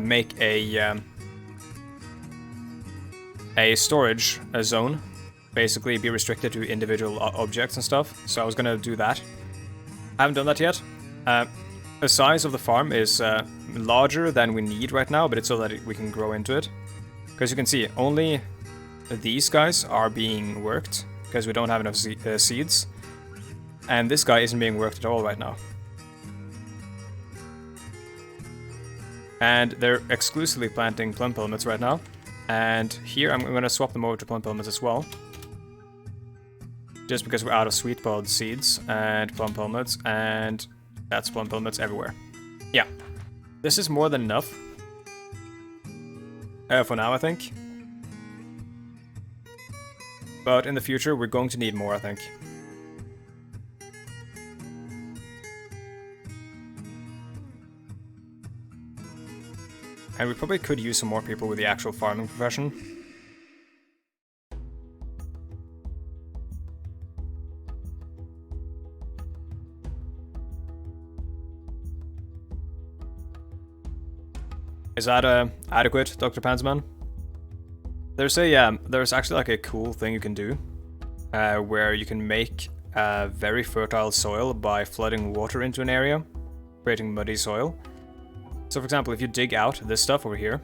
make a storage zone, basically be restricted to individual objects and stuff. So I was gonna do that. I haven't done that yet. The size of the farm is larger than we need right now, but it's so that we can grow into it. Because you can see, only these guys are being worked, because we don't have enough seeds. And this guy isn't being worked at all right now. And they're exclusively planting plum pellets right now. And here I'm going to swap them over to plum pellets as well. Just because we're out of sweet pod seeds and plum pellets, and that's plum pellets everywhere. Yeah. This is more than enough. For now, I think. But in the future, we're going to need more, I think. And we probably could use some more people with the actual farming profession. Is that adequate, Dr. Pansman? There's actually like a cool thing you can do, where you can make very fertile soil by flooding water into an area, creating muddy soil. So for example, if you dig out this stuff over here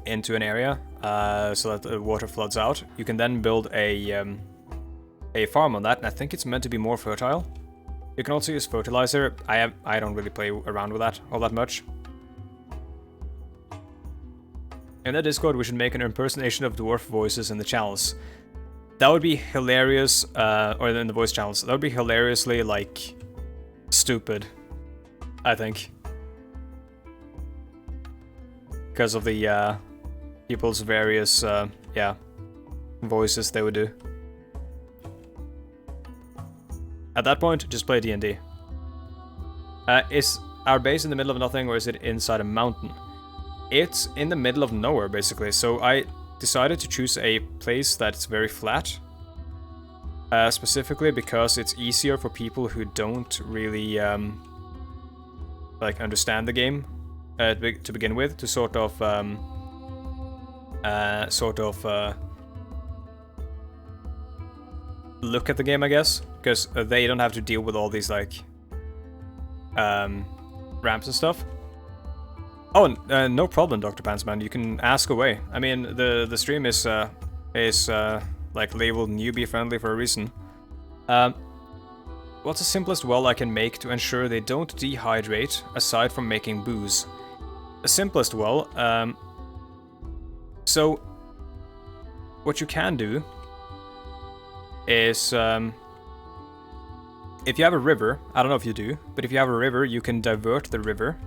into an area, so that the water floods out, you can then build a farm on that, and I think it's meant to be more fertile. You can also use fertilizer. I don't really play around with that all that much. In the Discord, we should make an impersonation of dwarf voices in the channels. That would be hilarious, or in the voice channels. That would be hilariously, like, stupid, I think. Because of the people's various, voices they would do. At that point, just play D&D. Is our base in the middle of nothing, or is it inside a mountain? It's in the middle of nowhere, basically. So I decided to choose a place that's very flat. Specifically because it's easier for people who don't really, like, understand the game to begin with, to sort of look at the game, I guess. Because they don't have to deal with all these, like, ramps and stuff. Oh, no problem, Dr. Pansman. You can ask away. I mean, the stream is like labeled newbie friendly for a reason. What's the simplest well I can make to ensure they don't dehydrate aside from making booze? The simplest well. So what you can do is if you have a river, I don't know if you do, but if you have a river, you can divert the river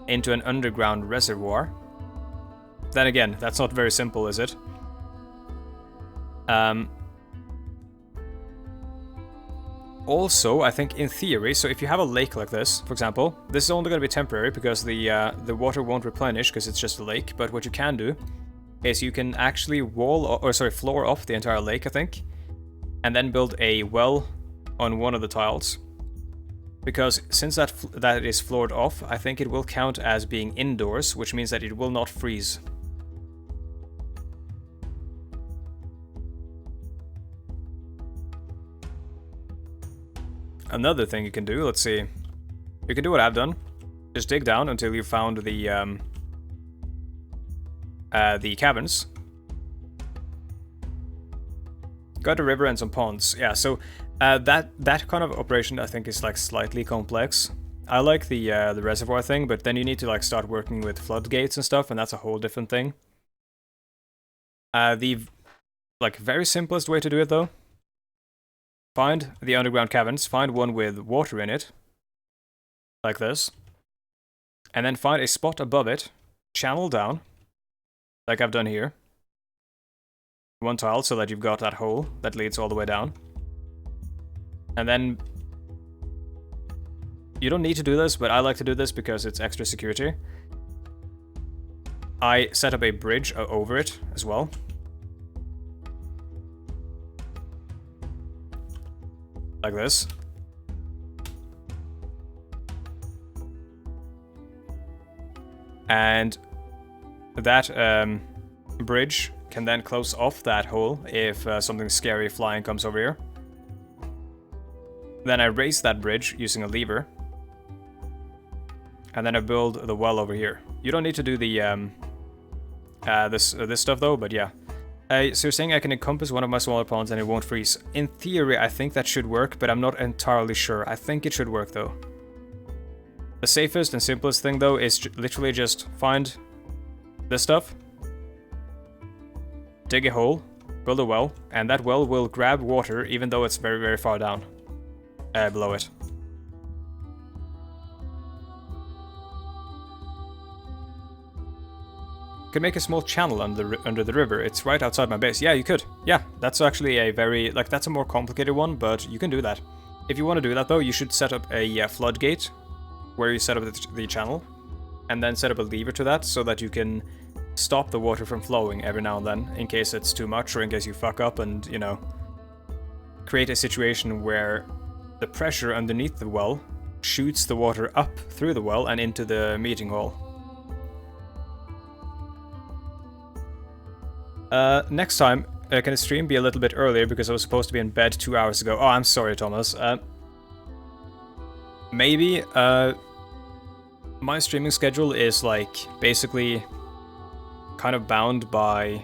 into an underground reservoir. Then again, that's not very simple, is it? Also, I think in theory, so if you have a lake like this, for example, this is only going to be temporary because the water won't replenish because it's just a lake. But what you can do is you can actually floor off the entire lake, I think, and then build a well on one of the tiles. Because since that is floored off, I think it will count as being indoors, which means that it will not freeze. Another thing you can do, let's see. You can do what I've done. Just dig down until you found the caverns. Got a river and some ponds. Yeah, so that kind of operation I think is like slightly complex. I like the reservoir thing, but then you need to like start working with floodgates and stuff, and that's a whole different thing. The like very simplest way to do it though. Find the underground caverns, find one with water in it, like this, and then find a spot above it, channel down, like I've done here, one tile so that you've got that hole that leads all the way down. And then you don't need to do this, but I like to do this because it's extra security. I set up a bridge over it as well. Like this. And that bridge can then close off that hole if something scary flying comes over here. Then I raise that bridge using a lever. And then I build the well over here. You don't need to do the this stuff though, but yeah. So you're saying I can encompass one of my smaller ponds and it won't freeze. In theory, I think that should work, but I'm not entirely sure. I think it should work though. The safest and simplest thing though is literally just find this stuff, dig a hole, build a well, and that well will grab water even though it's very, very far down below it. You could make a small channel under the river. It's right outside my base. Yeah, you could. Yeah, that's actually a very, like, that's a more complicated one, but you can do that. If you want to do that though, you should set up a floodgate where you set up the channel, and then set up a lever to that so that you can stop the water from flowing every now and then in case it's too much or in case you fuck up, and, you know, create a situation where the pressure underneath the well shoots the water up through the well and into the meeting hall. Next time, can the stream be a little bit earlier because I was supposed to be in bed 2 hours ago? Oh, I'm sorry, Thomas. Maybe, my streaming schedule is, like, basically kind of bound by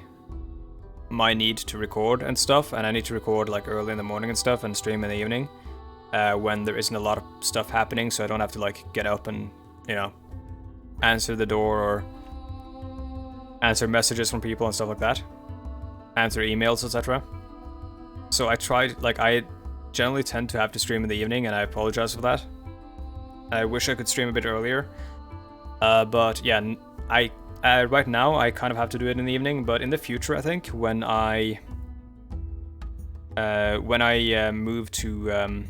my need to record and stuff, and I need to record, like, early in the morning and stuff, and stream in the evening, when there isn't a lot of stuff happening, so I don't have to, like, get up and, you know, answer the door or answer messages from people and stuff like that. Answer emails, etc. So I tried, like, I generally tend to have to stream in the evening, and I apologize for that. I wish I could stream a bit earlier. But yeah, right now I kind of have to do it in the evening, but in the future I think, when I move to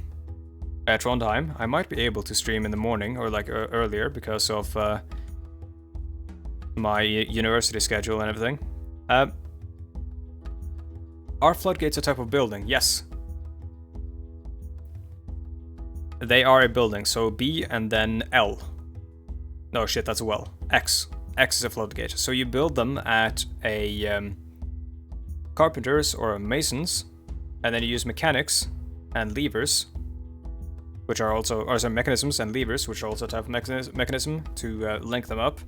Trondheim, I might be able to stream in the morning, or like earlier, because of my university schedule and everything. Are floodgates a type of building? Yes. They are a building, so B and then L. No shit, that's a well. X. X is a floodgate. So you build them at a carpenter's or a mason's, and then you use mechanics and levers, which are also, or sorry, mechanisms and levers, which are also a type of mechanism to link them up,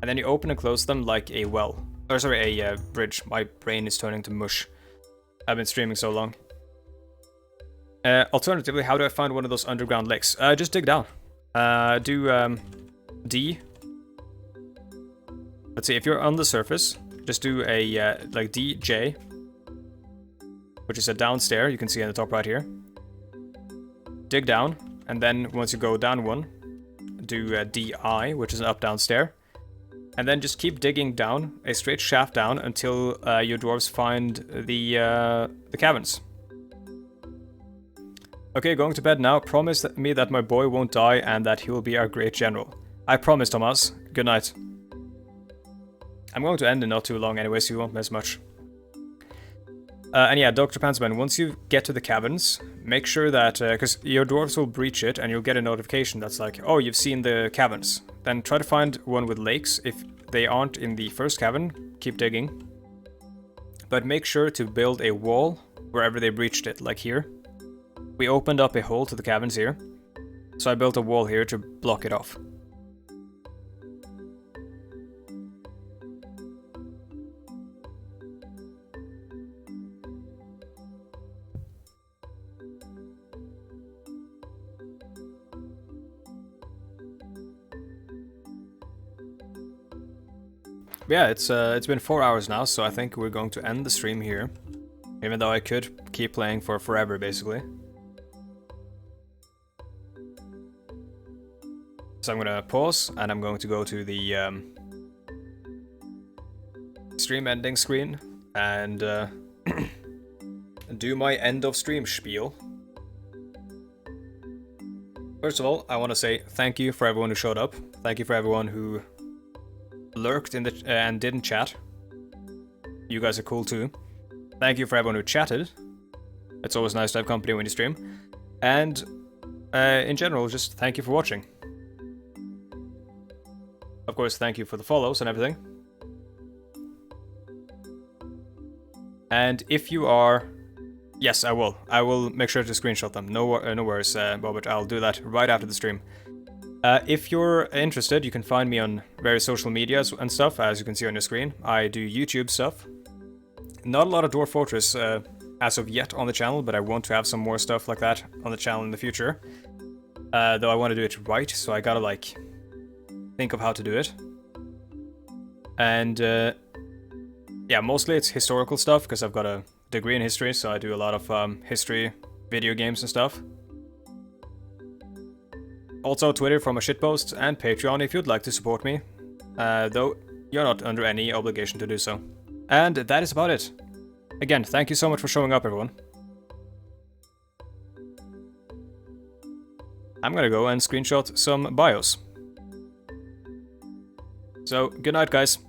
and then you open and close them like a well. Or sorry, a bridge. My brain is turning to mush. I've been streaming so long. Alternatively, how do I find one of those underground lakes? Just dig down. Do D. Let's see, if you're on the surface, just do a like DJ, which is a downstairs. You can see on the top right here. Dig down, and then once you go down one, do DI, which is an up-down stair. And then just keep digging down, a straight shaft down, until your dwarves find the caverns. Okay, going to bed now. Promise me that my boy won't die and that he will be our great general. I promise, Thomas. Good night. I'm going to end in not too long anyway, so you won't miss much. And yeah, Dr. Pansman, once you get to the caverns, make sure that, because your dwarves will breach it and you'll get a notification that's like, oh, you've seen the caverns. Then try to find one with lakes. If they aren't in the first cavern, keep digging. But make sure to build a wall wherever they breached it, like here. We opened up a hole to the caverns here, so I built a wall here to block it off. Yeah, it's been 4 hours now, so I think we're going to end the stream here. Even though I could keep playing for forever, basically. So I'm gonna pause, and I'm going to go to the stream ending screen, and do my end of stream spiel. First of all, I want to say thank you for everyone who showed up. Thank you for everyone who lurked in the and didn't chat. You guys are cool too. Thank you for everyone who chatted. It's always nice to have company when you stream. And in general, just thank you for watching. Of course, thank you for the follows and everything. And if you are... Yes, I will. I will make sure to screenshot them. No worries, Bobbert. I'll do that right after the stream. If you're interested, you can find me on various social medias and stuff, as you can see on your screen. I do YouTube stuff. Not a lot of Dwarf Fortress as of yet on the channel, but I want to have some more stuff like that on the channel in the future. Though I want to do it right, so I gotta, like, think of how to do it. And, yeah, mostly it's historical stuff, because I've got a degree in history, so I do a lot of history video games and stuff. Also Twitter for my shitposts, and Patreon if you'd like to support me, though you're not under any obligation to do so. And that is about it. Again, thank you so much for showing up, everyone. I'm gonna go and screenshot some bios. So, good night, guys.